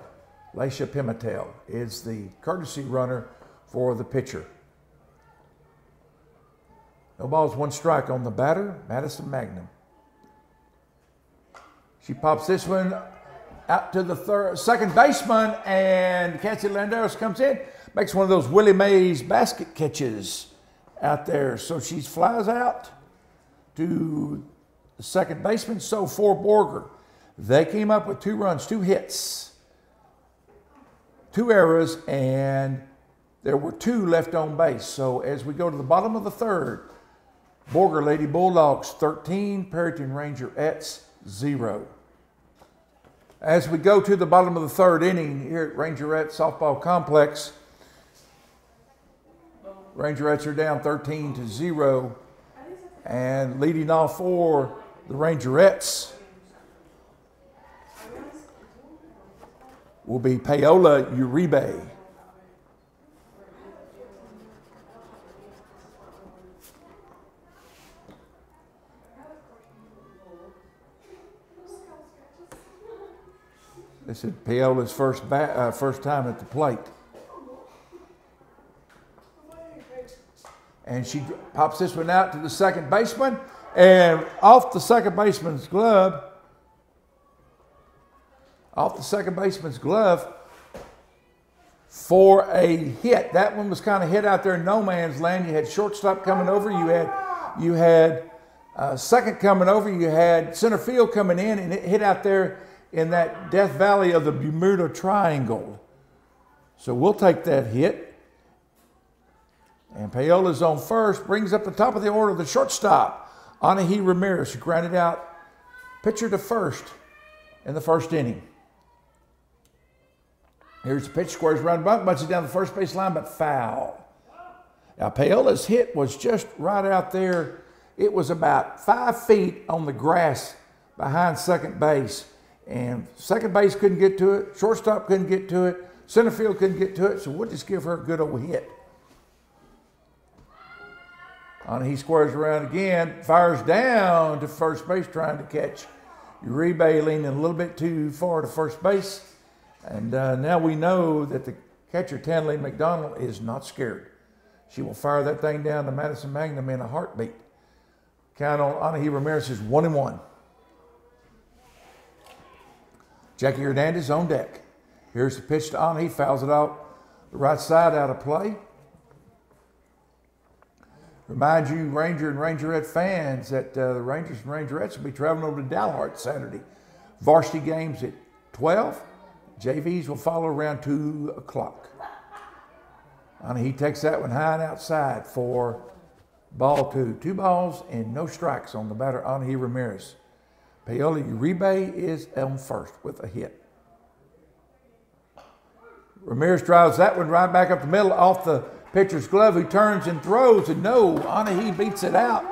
Laisha Pimentel is the courtesy runner for the pitcher. No balls, 1 strike on the batter, Madison Magnum. She pops this one out to the second baseman, and Cassie Landeros comes in, makes one of those Willie Mays basket catches out there. So she flies out to the second baseman. So for Borger, they came up with 2 runs, 2 hits, 2 errors, and there were 2 left on base. So as we go to the bottom of the third, Borger Lady Bulldogs 13, Perryton Rangerettes 0. As we go to the bottom of the third inning here at Rangerette Softball Complex, Rangerettes are down 13-0, and leading off for the Rangerettes will be Paola Uribe. This is Paola's first time at the plate. And she pops this one out to the second baseman, and off the second baseman's glove, for a hit. That one was kind of hit out there in no man's land. You had shortstop coming over, you had second coming over, you had center field coming in, and it hit out there in that Death Valley of the Bermuda Triangle. So we'll take that hit. And Paola's on first, brings up the top of the order the shortstop, Anahi Ramirez grounded out pitcher to first in the first inning. Here's the pitch, squares around the bunt, bunches down the first base line, but foul. Now, Paola's hit was just right out there. It was about 5 feet on the grass behind second base. And second base couldn't get to it. Shortstop couldn't get to it. Center field couldn't get to it. So we'll just give her a good old hit. He squares around again, fires down to first base trying to catch Uribe leaning a little bit too far to first base. And now we know that the catcher, Tanley McDonald, is not scared. She will fire that thing down to Madison Magnum in a heartbeat. Count on Anahi Ramirez is 1-1. Jackie Hernandez on deck. Here's the pitch to Anahi, fouls it out the right side out of play. Remind you, Ranger and Rangerette fans, that the Rangers and Rangerettes will be traveling over to Dalhart Saturday. Varsity games at 12. JVs will follow around 2 o'clock. He takes that one high and outside for ball 2. 2 balls and no strikes on the batter, Anahi Ramirez. Paola Uribe is on first with a hit. Ramirez drives that one right back up the middle off the pitcher's glove, who turns and throws, and no, Anahi beats it out.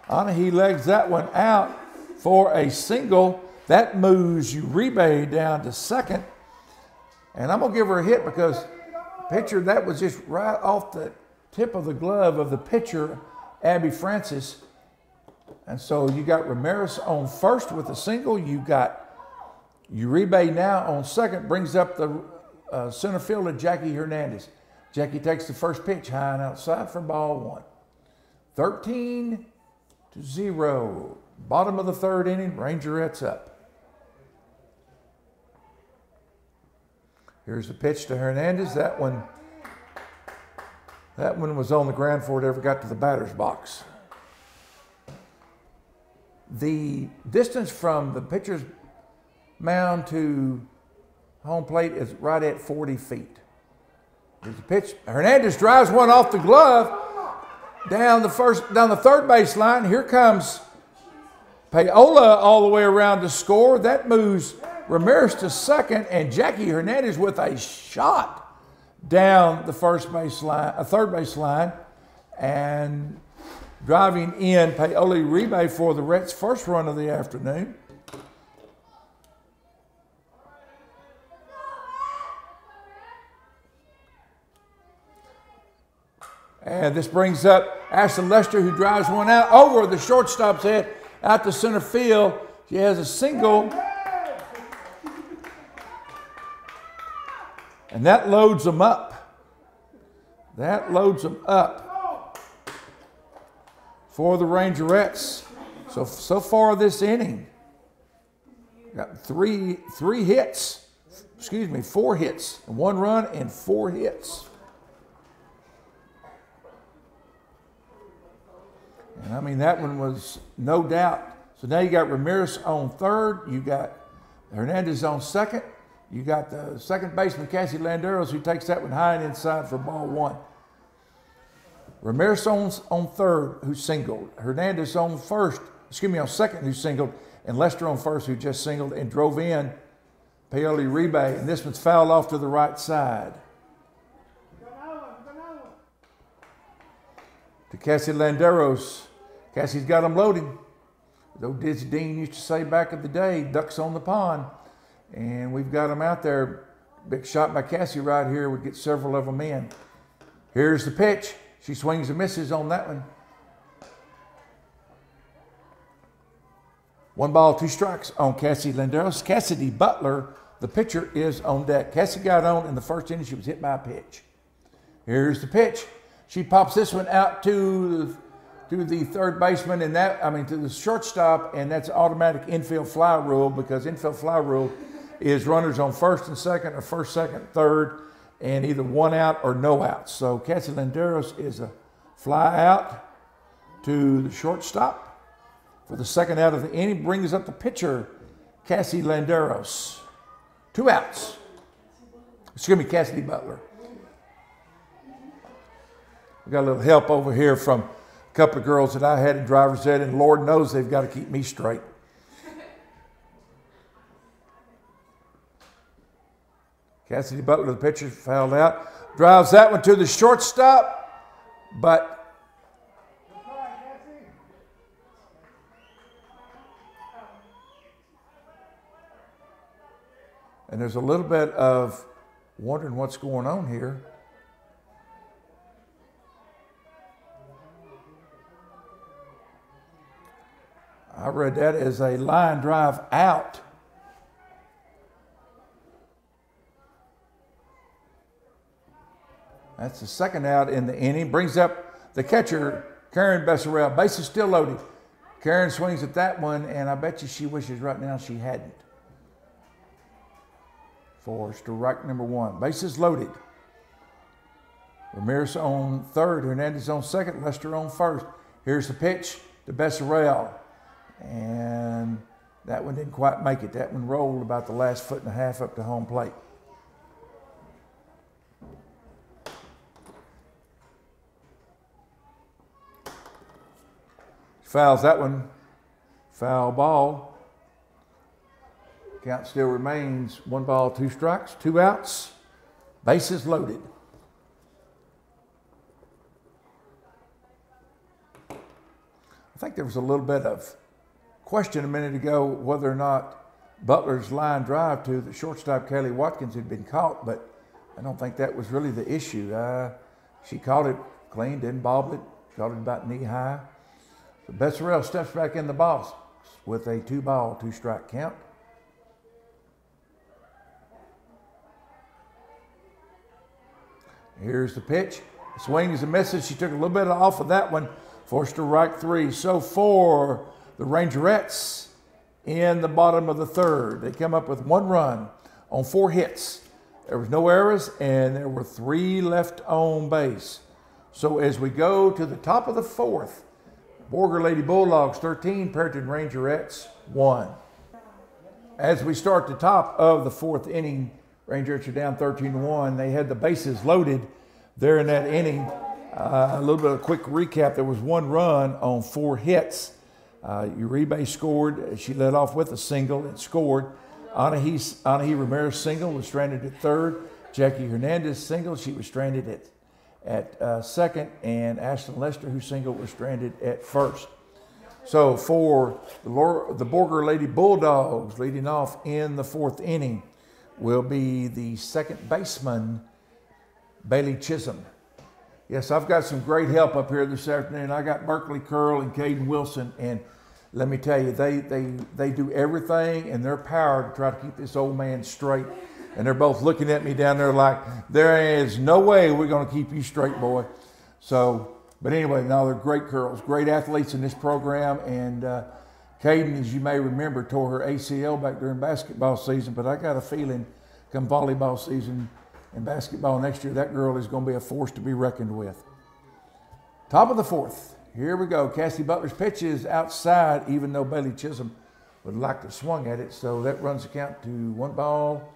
Anahi legs that one out for a single. That moves Uribe down to second. And I'm going to give her a hit because pitcher, that was just right off the tip of the glove of the pitcher, Abby Francis. And so you got Ramirez on first with a single. You got Uribe now on second, brings up the center fielder, Jackie Hernandez. Jackie takes the first pitch high and outside for ball 1. 13-0. Bottom of the third inning, Rangerettes up. Here's the pitch to Hernandez. That one was on the ground before it ever got to the batter's box. The distance from the pitcher's mound to home plate is right at 40 feet. Here's the pitch. Hernandez drives one off the glove down the third base line. Here comes Paola all the way around to score. That moves Ramirez to second, and Jackie Hernandez with a shot down the third base line, and driving in Paola Uribe for the Reds' first run of the afternoon. And this brings up Ashley Lester, who drives one out over the shortstop's head out to center field. She has a single. And that loads them up. That loads them up for the Rangerettes. So far this inning, got 4 hits, and 1 run and 4 hits. And I mean, that one was no doubt. So now you got Ramirez on third. You got Hernandez on second. You got the second baseman, Cassie Landeros, who takes that one high and inside for ball 1. Ramirez on third, who singled. Hernandez on second, who singled. And Lester on first, who just singled and drove in Paola Uribe. And this one's fouled off to the right side. To Cassie Landeros. Cassie's got them loading. Though Dizzy Dean used to say back in the day, ducks on the pond. And we've got them out there. Big shot by Cassie right here would get several of them in. Here's the pitch. She swings and misses on that one. 1 ball, 2 strikes on Cassie Landeros. Cassidy Butler, the pitcher, is on deck. Cassie got on in the first inning. She was hit by a pitch. Here's the pitch. She pops this one out to the third baseman, and to the shortstop, and that's automatic infield fly rule, because infield fly rule is runners on first and second, or first, second, third, and either 1 out or no outs. So Cassie Landeros is a fly out to the shortstop for the second out of the inning. Brings up the pitcher, Cassie Landeros. 2 outs. Cassidy Butler. We got a little help over here from couple of girls that I had in driver's ed, and Lord knows they've got to keep me straight. Cassidy Butler, the pitcher, fouled out. Drives that one to the shortstop, but and there's a little bit of wondering what's going on here. I read that as a line drive out. That's the second out in the inning. Brings up the catcher, Karen Besserell. Base is still loaded. Karen swings at that one, and I bet you she wishes right now she hadn't. For strike number one. Bases loaded. Ramirez on third, Hernandez on second, Lester on first. Here's the pitch to Besserell. And that one didn't quite make it. That one rolled about the last 1.5 feet up to home plate. Fouls that one. Foul ball. Count still remains 1 ball, 2 strikes, 2 outs. Bases loaded. I think there was a little bit of question a minute ago whether or not Butler's line drive to the shortstop, Kelly Watkins, had been caught, but I don't think that was really the issue. She caught it clean, didn't bobble it, caught it about knee high. So Besserell steps back in the box with a 2 ball, 2 strike count. Here's the pitch. Swing is a message. She took a little bit off of that one. Forced to strike 3. So for the Rangerettes in the bottom of the third, they come up with 1 run on 4 hits. There was no errors, and there were 3 left on base. So as we go to the top of the fourth, Borger Lady Bulldogs 13, Perryton Rangerettes 1. As we start the top of the fourth inning, Rangerettes are down 13-1. They had the bases loaded there in that inning. A little bit of a quick recap. There was 1 run on 4 hits. Uribe scored. She led off with a single and scored. Anahi Ramirez single was stranded at third. Jackie Hernandez single. She was stranded at second. And Ashton Lester, who single, was stranded at first. So for the Borger Lady Bulldogs leading off in the fourth inning will be the second baseman, Bailey Chisholm. Yes, I've got some great help up here this afternoon. I got Berkeley Curl and Caden Wilson, and let me tell you, they do everything in their power to try to keep this old man straight. And they're both looking at me down there like, there is no way we're going to keep you straight, boy. So, but anyway, no, they're great girls, great athletes in this program. And Caden, as you may remember, tore her ACL back during basketball season, but I got a feeling come volleyball season and basketball next year, that girl is going to be a force to be reckoned with. Top of the fourth. Here we go. Cassidy Butler's pitch is outside, even though Bailey Chisholm would like to swing at it. So that runs the count to 1 ball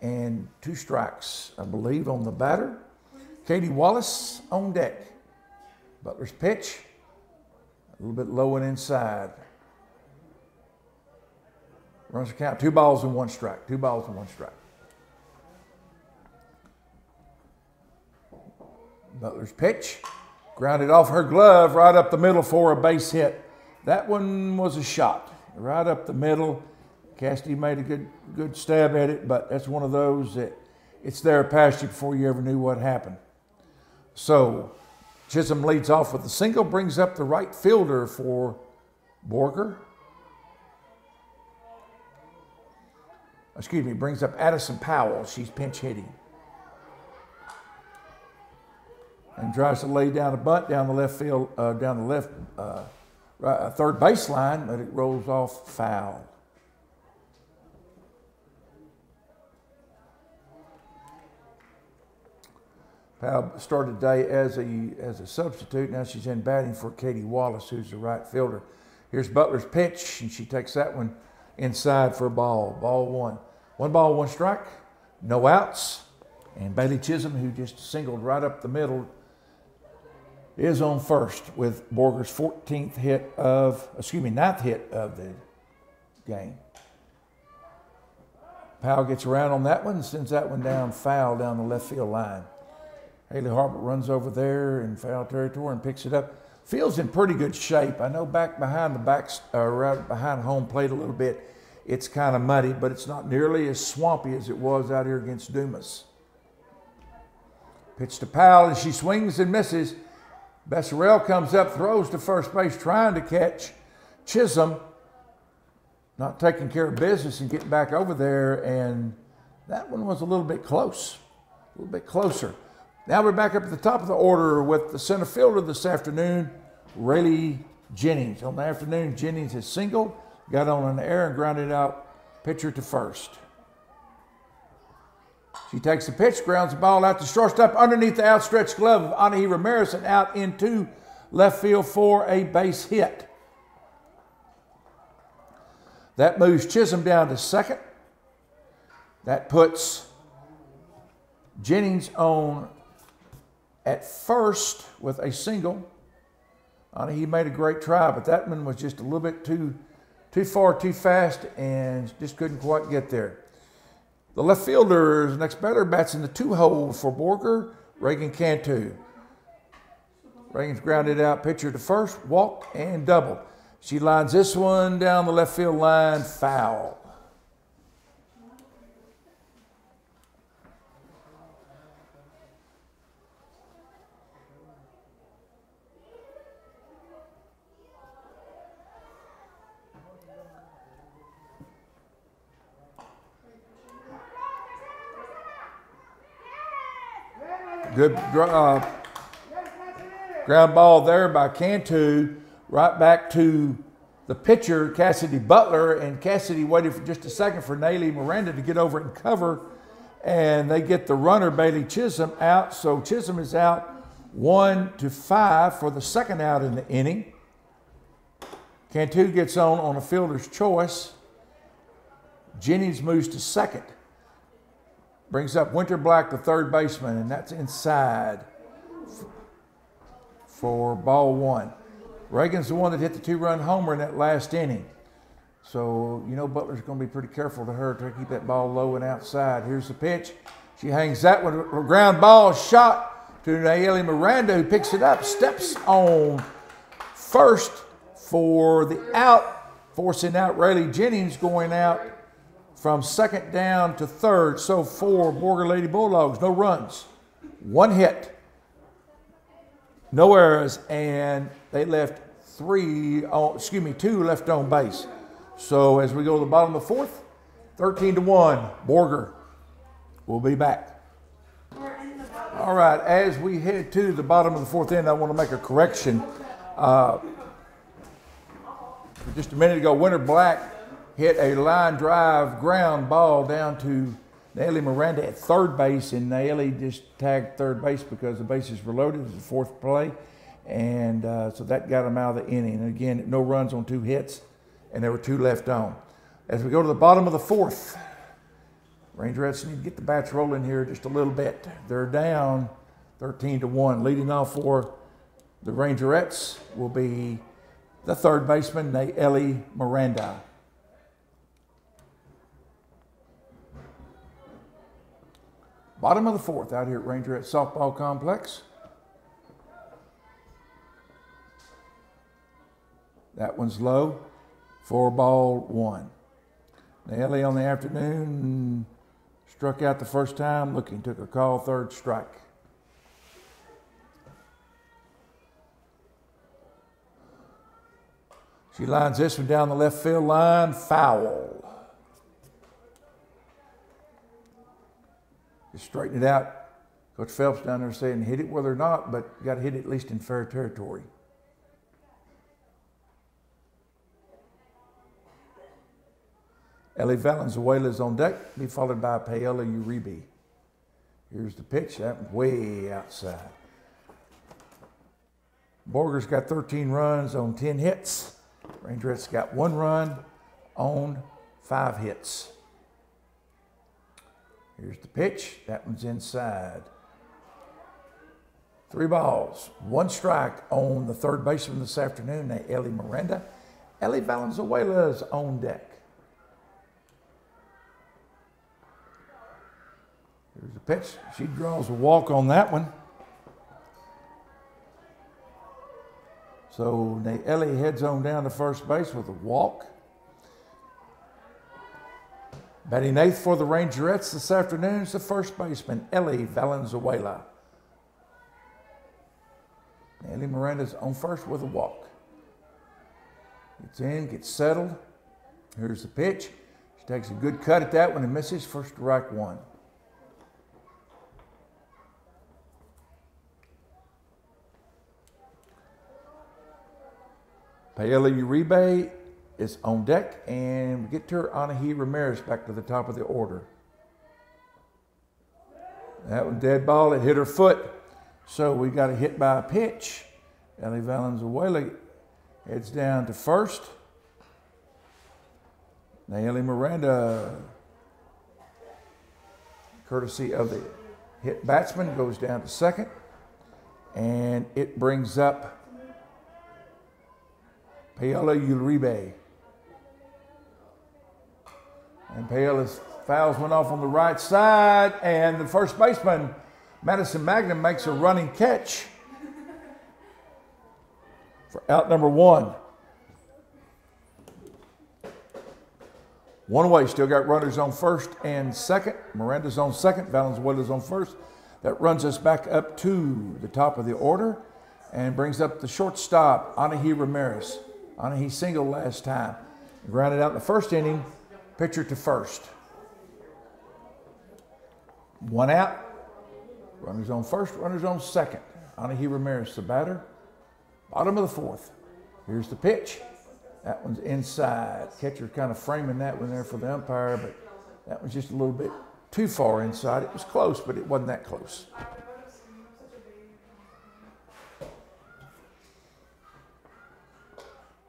and 2 strikes, I believe, on the batter. Katie Wallace on deck. Butler's pitch, a little bit low and inside. Runs the count, 2 balls and 1 strike. 2 balls and 1 strike. Butler's pitch, grounded off her glove right up the middle for a base hit. That one was a shot, right up the middle. Cassidy made a good stab at it, but that's one of those that it's there past you before you ever knew what happened. So Chisholm leads off with a single, brings up the right fielder for Borger. Excuse me, brings up Addison Powell. She's pinch hitting. And tries to lay down a bunt down the left field, down the left third baseline, but it rolls off foul. Powell started today as a substitute. Now she's in batting for Katie Wallace, who's the right fielder. Here's Butler's pitch, and she takes that one inside for a ball. Ball 1. 1 ball, 1 strike, no outs. And Bailey Chisholm, who just singled right up the middle, is on first with Borger's 14th hit of, 9th hit of the game. Powell gets around on that one and sends that one down foul down the left field line. Haley Harbert runs over there in foul territory and picks it up. Field's in pretty good shape. I know back behind right behind home plate a little bit, it's kind of muddy, but it's not nearly as swampy as it was out here against Dumas. Pitch to Powell, and she swings and misses. Besserell comes up, throws to first base, trying to catch Chisholm. Not taking care of business and getting back over there, and that one was a little bit close, a little bit closer. Now we're back up at the top of the order with the center fielder this afternoon, Rayleigh Jennings. On the afternoon, Jennings is single, got on an air and grounded out pitcher to first. She takes the pitch, grounds the ball out to shortstop underneath the outstretched glove of Anahi Ramirez and out into left field for a base hit. That moves Chisholm down to second. That puts Jennings on at first with a single. Anahi made a great try, but that one was just a little bit too far, too fast, and just couldn't quite get there. The left fielder, the next batter, bats in the 2-hole for Borger, Reagan Cantu. Reagan's grounded out, pitcher to first, walk and double. She lines this one down the left field line, foul. Good ground ball there by Cantu, right back to the pitcher, Cassidy Butler, and Cassidy waited for just a second for Nayeli Miranda to get over and cover, and they get the runner, Bailey Chisholm, out. So Chisholm is out 1-5 for the second out in the inning. Cantu gets on a fielder's choice. Jennings moves to second. Brings up Winter Black, the third baseman, and that's inside for ball one. Reagan's the one that hit the 2-run homer in that last inning. So, you know, Butler's going to be pretty careful to her to keep that ball low and outside. Here's the pitch. She hangs that one, a ground ball shot to Nayeli Miranda, who picks it up, steps on first for the out, forcing out Rayleigh Jennings, going out from second down to third. So for Borger Lady Bulldogs, no runs, 1 hit, no errors, and they left 2 left on base. So as we go to the bottom of the 4th, 13-1, Borger will be back. All right, as we head to the bottom of the 4th inning, I want to make a correction. Just a minute ago, Winter Black hit a line drive ground ball down to Nayeli Miranda at third base, and Nayeli just tagged third base because the bases were loaded. It was the 4th play, and so that got him out of the inning. And again, no runs on 2 hits, and there were 2 left on. As we go to the bottom of the 4th, Rangerettes need to get the bats rolling here just a little bit. They're down 13-1. Leading off for the Rangerettes will be the third baseman, Nayeli Miranda. Bottom of the 4th out here at Rangerette Softball Complex. That one's low for ball 1. Nayeli on the afternoon struck out the first time, looking, took a call, 3rd strike. She lines this one down the left field line, foul. Just straighten it out. Coach Phelps down there saying hit it whether or not, but you got to hit it at least in fair territory. Ellie Valenzuela's on deck, be followed by Paola Uribe. Here's the pitch, that way outside. Borger's got 13 runs on 10 hits. Rangerette's got 1 run on 5 hits. Here's the pitch, that one's inside. 3 balls, 1 strike on the third baseman this afternoon, Ellie Miranda. Ellie Valenzuela is on deck. Here's the pitch. She draws a walk on that one. So Ellie heads on down to first base with a walk. Batting 8th for the Rangerettes this afternoon is the first baseman, Ellie Valenzuela. Ellie Miranda's on first with a walk. Gets in, gets settled. Here's the pitch. She takes a good cut at that one and misses for strike 1. Paola Uribe is on deck, and we get to her Anahi Ramirez back to the top of the order. That was dead ball. It hit her foot. So we got a hit by a pitch. Ellie Valenzuela heads down to first. Ellie Miranda, courtesy of the hit batsman, goes down to second. And it brings up Paola Uribe. And Paola fouls one off on the right side, and the first baseman, Madison Magnum, makes a running catch for out number 1. One away, still got runners on first and second. Miranda's on second, Valenzuela's on first. That runs us back up to the top of the order and brings up the shortstop, Anahi Ramirez. Anahi singled last time. Grounded out in the first inning, pitcher to first. 1 out. Runners on first, runners on second. Anahi Ramirez, the batter. Bottom of the 4th. Here's the pitch. That one's inside. Catcher kind of framing that one there for the umpire, but that one's just a little bit too far inside. It was close, but it wasn't that close.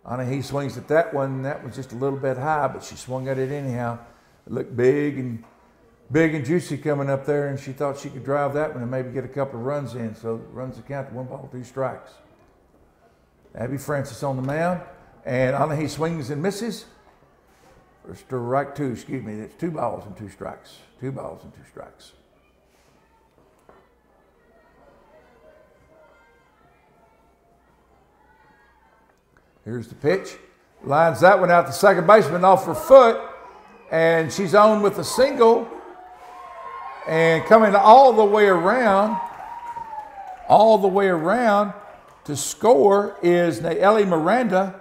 Anahi swings at that one. That was just a little bit high, but she swung at it anyhow. It looked big and juicy coming up there, and she thought she could drive that one and maybe get a couple of runs in. So runs the count to 1 ball, 2 strikes. Abby Francis on the mound, and Anahi swings and misses. Or strike 2, excuse me. It's 2 balls and 2 strikes. 2 balls and 2 strikes. Here's the pitch. Lines that one out to second baseman off her foot, and she's on with a single. And coming all the way around to score is Ellie Miranda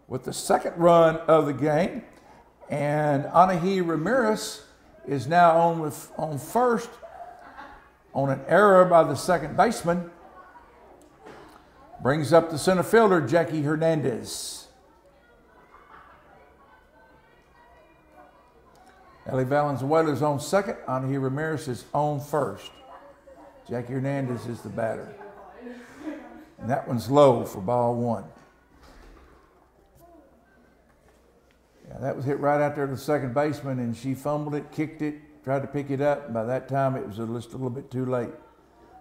with the second run of the game. And Anahi Ramirez is now on first on an error by the second baseman. Brings up the center fielder, Jackie Hernandez. Ellie Valenzuela is on second. Anahi Ramirez is on first. Jackie Hernandez is the batter. And that one's low for ball 1. Yeah, that was hit right out there to the second baseman, and she fumbled it, kicked it, tried to pick it up. And by that time, it was just a little bit too late.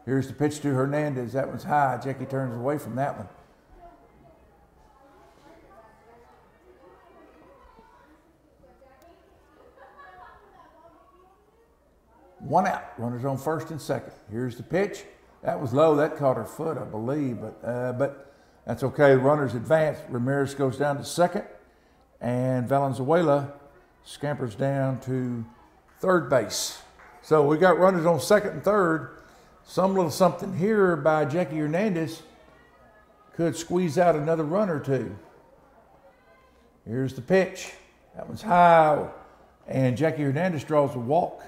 Here's the pitch to Hernandez. That one's high. Jackie turns away from that one. One out. Runners on first and second. Here's the pitch. That was low. That caught her foot, I believe, but that's okay. Runners advance. Ramirez goes down to second, and Valenzuela scampers down to third base. So we got runners on second and third. Some little something here by Jackie Hernandez could squeeze out another run or two. Here's the pitch. That one's high, and Jackie Hernandez draws a walk.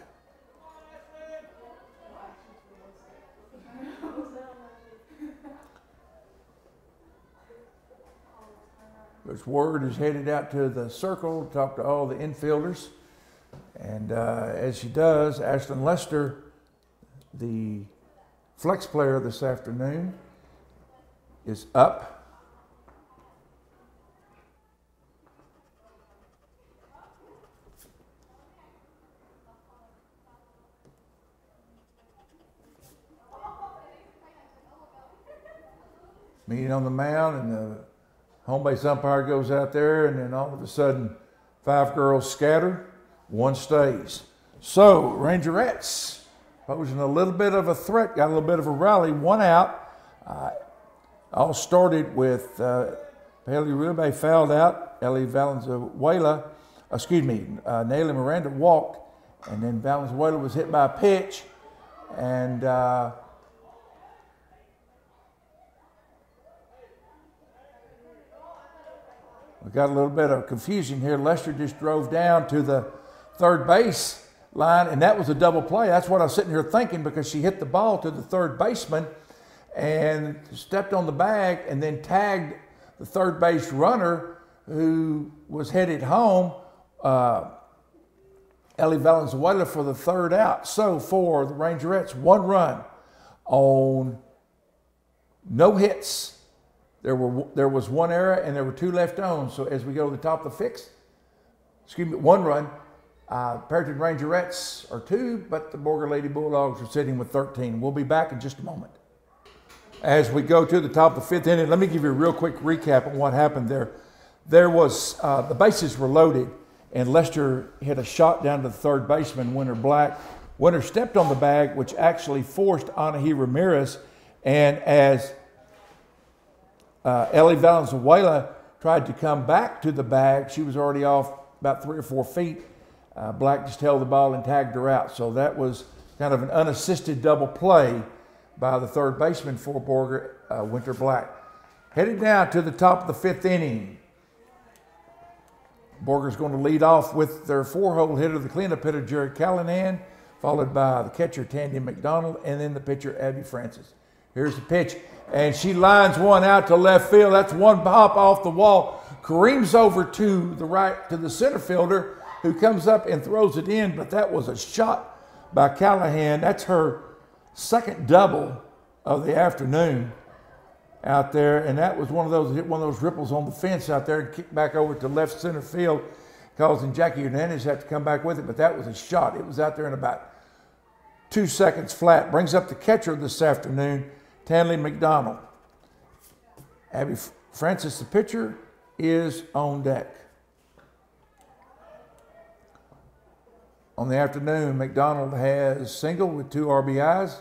Coach Ward is headed out to the circle to talk to all the infielders. And as she does, Ashlyn Lester, the flex player this afternoon, is up. meeting on the mound, and the home base umpire goes out there, and then all of a sudden, 5 girls scatter, 1 stays. So, Rangerettes posing a little bit of a threat, got a little bit of a rally, 1 out. All started with Haley Rubé fouled out, Nelly Miranda walked, and then Valenzuela was hit by a pitch, and we got a little bit of confusion here. Lester just drove down to the third base line, and that was a double play. That's what I was sitting here thinking, because she hit the ball to the third baseman and stepped on the bag and then tagged the third base runner who was headed home, Ellie Valenzuela, for the 3rd out. So for the Rangerettes, 1 run on no hits. There was 1 error and there were 2 left on. So as we go to the top of the 6th, 1 run. Perryton Rangerettes are 2, but the Borger Lady Bulldogs are sitting with 13. We'll be back in just a moment. As we go to the top of the 5th inning, let me give you a real quick recap on what happened there. There was, the bases were loaded, and Lester hit a shot down to the third baseman, Winter Black. Winter stepped on the bag, which actually forced Anahi Ramirez, and as Ellie Valenzuela tried to come back to the bag, she was already off about 3 or 4 feet. Black just held the ball and tagged her out. So that was kind of an unassisted double play by the third baseman for Borger, Winter Black. Headed down to the top of the 5th inning. Borger's going to lead off with their 4-hole hitter, the cleanup hitter, Jared Callahan, followed by the catcher, Tandy McDonald, and then the pitcher, Abby Francis. Here's the pitch, and she lines one out to left field. That's one pop off the wall. Kareem's over to the right, to the center fielder, who comes up and throws it in, but that was a shot by Callahan. That's her 2nd double of the afternoon out there, and that was one of those, hit one of those ripples on the fence out there and kicked back over to left center field, causing Jackie Hernandez to have to come back with it, but that was a shot. It was out there in about 2 seconds flat. Brings up the catcher this afternoon, Tandy McDonald. Abby Francis, the pitcher, is on deck. On the afternoon, McDonald has singled with 2 RBIs,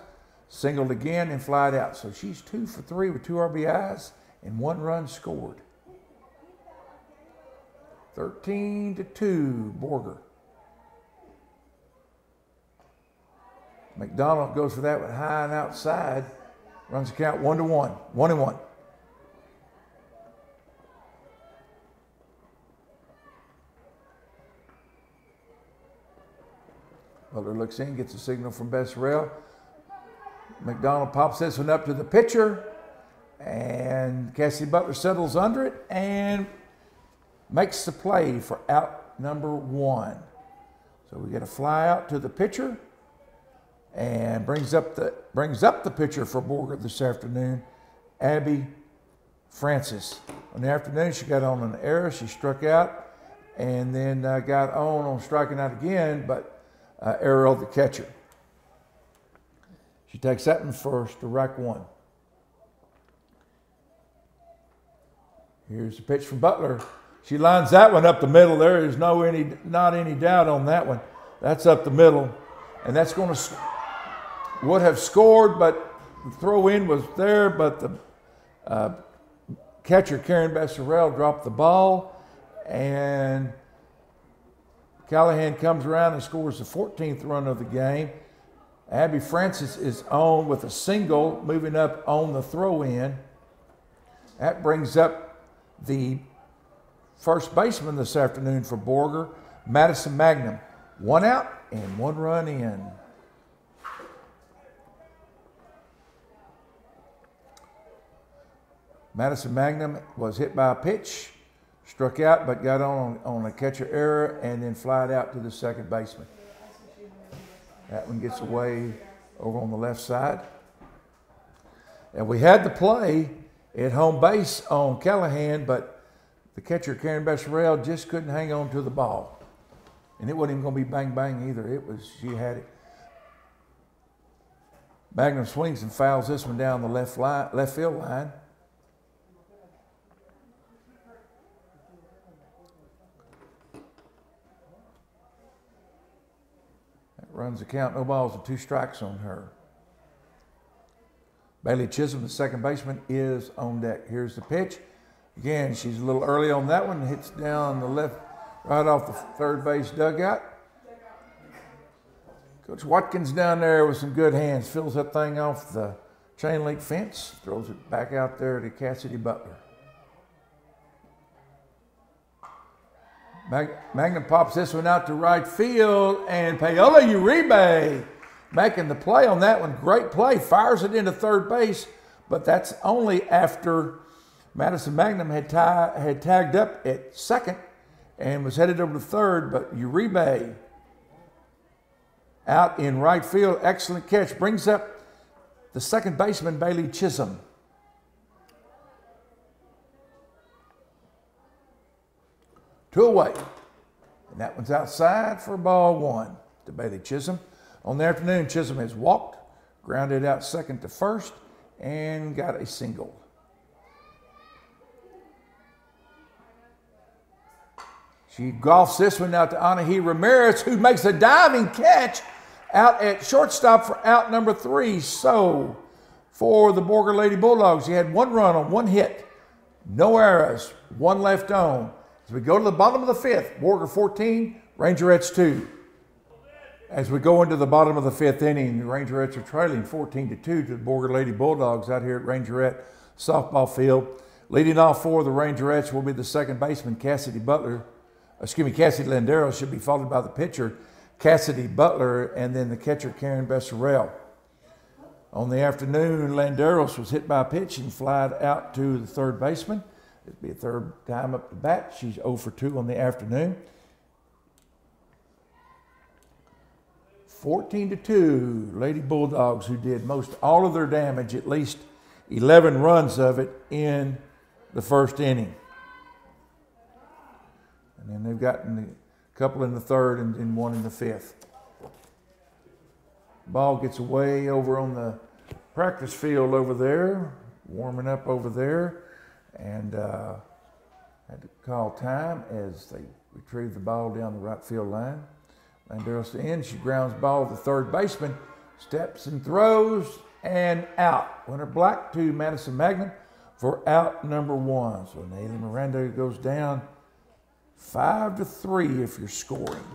singled again and flied out. So she's 2 for 3 with 2 RBIs and 1 run scored. 13-2, Borger. McDonald goes for that one high and outside. Runs the count 1-1, 1-1. Butler looks in, gets a signal from Besserell. McDonald pops this one up to the pitcher, and Cassie Butler settles under it and makes the play for out number 1. So we get a fly out to the pitcher, and brings up the pitcher for Borger this afternoon, Abby Francis. On the afternoon, she got on an error. She struck out, and then got on striking out again, but error of the catcher. She takes that one first to rack 1. Here's the pitch from Butler. She lines that one up the middle. There is not any doubt on that one. That's up the middle, and that's going to would have scored, but the throw in was there. But the catcher, Karen Besserell, dropped the ball, and Callahan comes around and scores the 14th run of the game. Abby Francis is on with a single, moving up on the throw-in. That brings up the first baseman this afternoon for Borger, Madison Magnum. 1 out and 1 run in. Madison Magnum was hit by a pitch, struck out, but got on a catcher error and then flied out to the second baseman. That one gets away over on the left side. And we had the play at home base on Callahan, but the catcher, Karen Besserell, just couldn't hang on to the ball. And it wasn't even going to be bang-bang either. It was, she had it. Magnum swings and fouls this one down the left field line. runs the count. No balls and 2 strikes on her. Bailey Chisholm, the second baseman, is on deck. Here's the pitch. Again, she's a little early on that one. Hits down the left, right off the third base dugout. Coach Watkins down there with some good hands. Fills that thing off the chain link fence. Throws it back out there to Cassidy Butler. Magnum pops this one out to right field. And Paola Uribe making the play on that one. Great play. Fires it into third base. But that's only after Madison Magnum had tagged up at second and was headed over to third. But Uribe out in right field. Excellent catch. Brings up the second baseman, Bailey Chisholm. Two away. And that one's outside for ball 1 to Bailey Chisholm. On the afternoon, Chisholm has walked, grounded out second to first, and got a single. She golfs this one out to Anahi Ramirez, who makes a diving catch out at shortstop for out number 3. So for the Borger Lady Bulldogs, she had 1 run on 1 hit, no errors, 1 left on. As we go to the bottom of the 5th, Borger 14, Rangerettes 2. As we go into the bottom of the 5th inning, the Rangerettes are trailing 14-2 to the Borger Lady Bulldogs out here at Rangerette softball field. Leading off for the Rangerettes will be the second baseman, Cassidy Landeros, should be followed by the pitcher, Cassidy Butler, and then the catcher, Karen Besserell. On the afternoon, Landeros was hit by a pitch and flied out to the third baseman. It'd be a third time up to bat. She's 0 for 2 on the afternoon. 14-2, Lady Bulldogs, who did most all of their damage, at least 11 runs of it in the first inning. And then they've gotten a couple in the third and 1 in the 5th. Ball gets away over on the practice field over there, warming up over there, and had to call time as they retrieve the ball down the right field line. Landeros to end. She grounds ball to the third baseman, steps and throws, and out. Winner Black to Madison Magnum for out number 1. So Naily Miranda goes down 5-3 if you're scoring.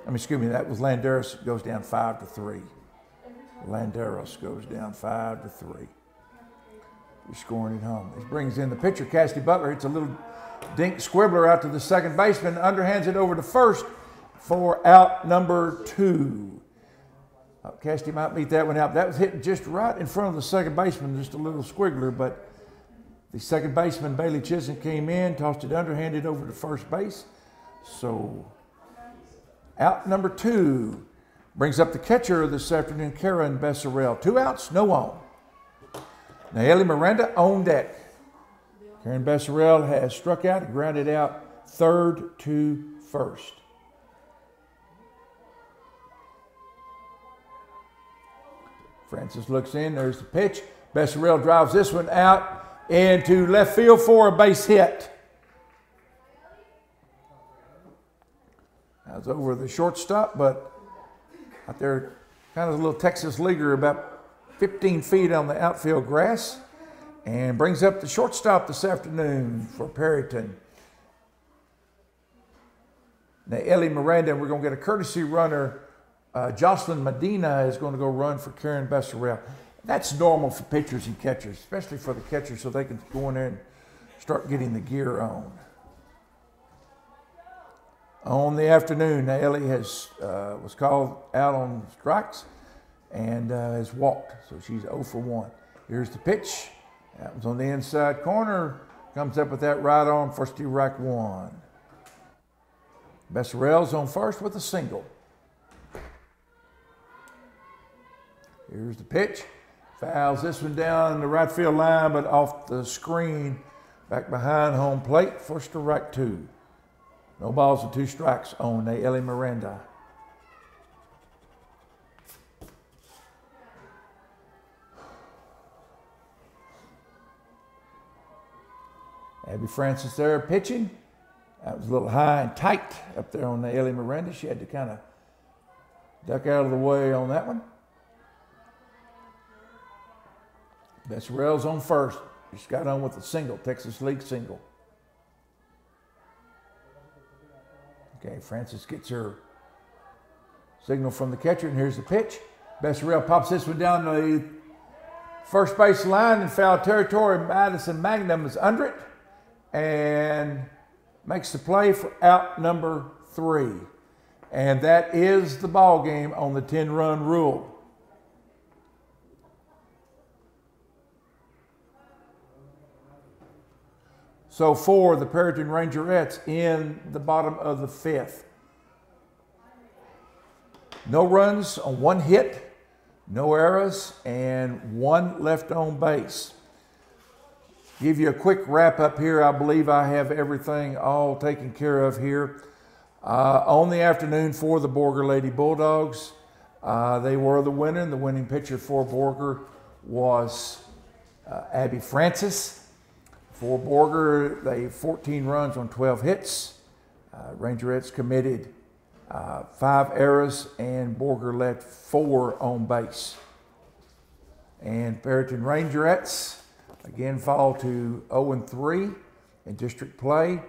Excuse me, that was Landeros goes down 5-3. Landeros goes down 5-3. You're scoring at home. This brings in the pitcher, Cassidy Butler. It's a little dink squibbler out to the second baseman. Underhands it over to first for out number 2. Cassidy might beat that one out. That was hitting just right in front of the second baseman, just a little squiggler, but the second baseman, Bailey Chisholm, came in, tossed it underhanded over to first base. So out number 2 brings up the catcher this afternoon, Karen Besserell. 2 outs, no on. Naily Miranda on deck. Karen Besserell has struck out and grounded out third to first. Francis looks in, there's the pitch. Besserell drives this one out into left field for a base hit. That was over the shortstop, but out there, kind of a little Texas leaguer about 15 feet on the outfield grass, and brings up the shortstop this afternoon for Perryton. Now, Ellie Miranda, we're going to get a courtesy runner. Jocelyn Medina is going to go run for Karen Besserell. That's normal for pitchers and catchers, especially for the catchers, so they can go in there and start getting the gear on. On the afternoon, Ellie was called out on strikes and has walked, so she's 0 for 1. Here's the pitch. That one's on the inside corner. Comes up with that right arm for strike 1. Besserell's on first with a single. Here's the pitch. Fouls this one down the right field line, but off the screen, back behind home plate for strike 2. No balls and 2 strikes on Ellie Miranda. Abby Francis there pitching. That was a little high and tight up there on the Ellie Miranda. She had to kind of duck out of the way on that one. Besserell's on first. Just got on with the single, Texas League single. Okay, Francis gets her signal from the catcher, and here's the pitch. Besserell pops this one down the first base line in foul territory. Madison Magnum is under it and makes the play for out number 3. And that is the ball game on the 10-run rule. So for the Perryton Rangerettes in the bottom of the 5th. No runs on 1 hit, no errors, and 1 left on base. Give you a quick wrap up here. I believe I have everything all taken care of here. On the afternoon for the Borger Lady Bulldogs, they were the winner, and the winning pitcher for Borger was Abby Francis. For Borger, they 14 runs on 12 hits. Rangerettes committed 5 errors, and Borger left 4 on base. And Perryton Rangerettes again fall to 0-3 in district play.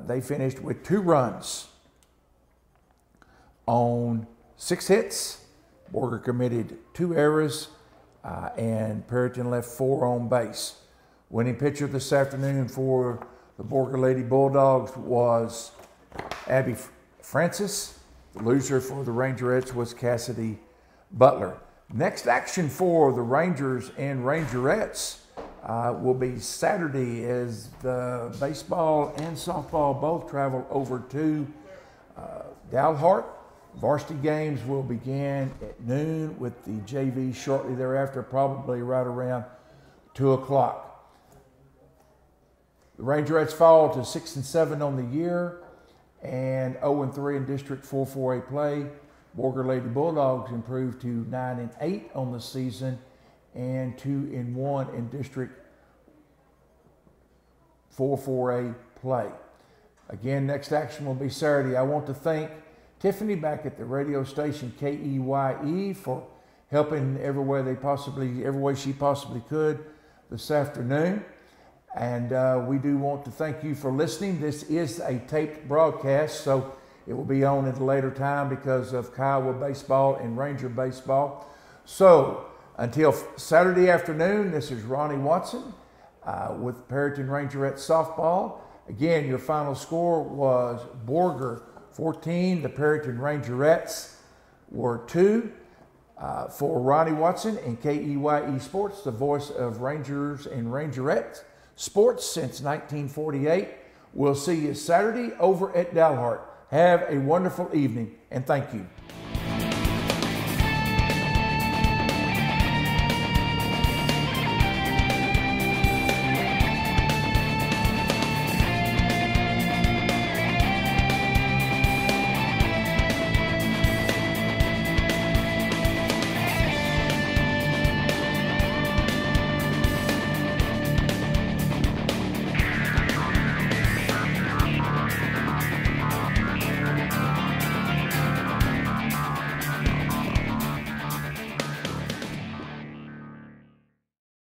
They finished with 2 runs on 6 hits. Borger committed 2 errors, and Perryton left 4 on base. Winning pitcher this afternoon for the Borger Lady Bulldogs was Abby Francis. The loser for the Rangerettes was Cassidy Butler. Next action for the Rangers and Rangerettes will be Saturday, as the baseball and softball both travel over to Dalhart. Varsity games will begin at noon, with the JV shortly thereafter, probably right around 2 o'clock. The Rangerettes fall to 6-7 on the year and 0-3 in District 4-4A play. Borger Lady Bulldogs improved to 9-8 on the season and 2-1 in District 4-4A play. Again, next action will be Saturday. I want to thank Tiffany back at the radio station KEYE for helping every way she possibly could this afternoon. And we do want to thank you for listening. This is a taped broadcast, so it will be on at a later time because of Kiowa baseball and Ranger baseball. So until Saturday afternoon, this is Ronnie Watson with Perryton Rangerettes softball. Again, your final score was Borger 14. The Perryton Rangerettes were 2. For Ronnie Watson and KEYE Sports, the voice of Rangers and Rangerettes sports since 1948. We'll see you Saturday over at Dalhart. Have a wonderful evening, and thank you.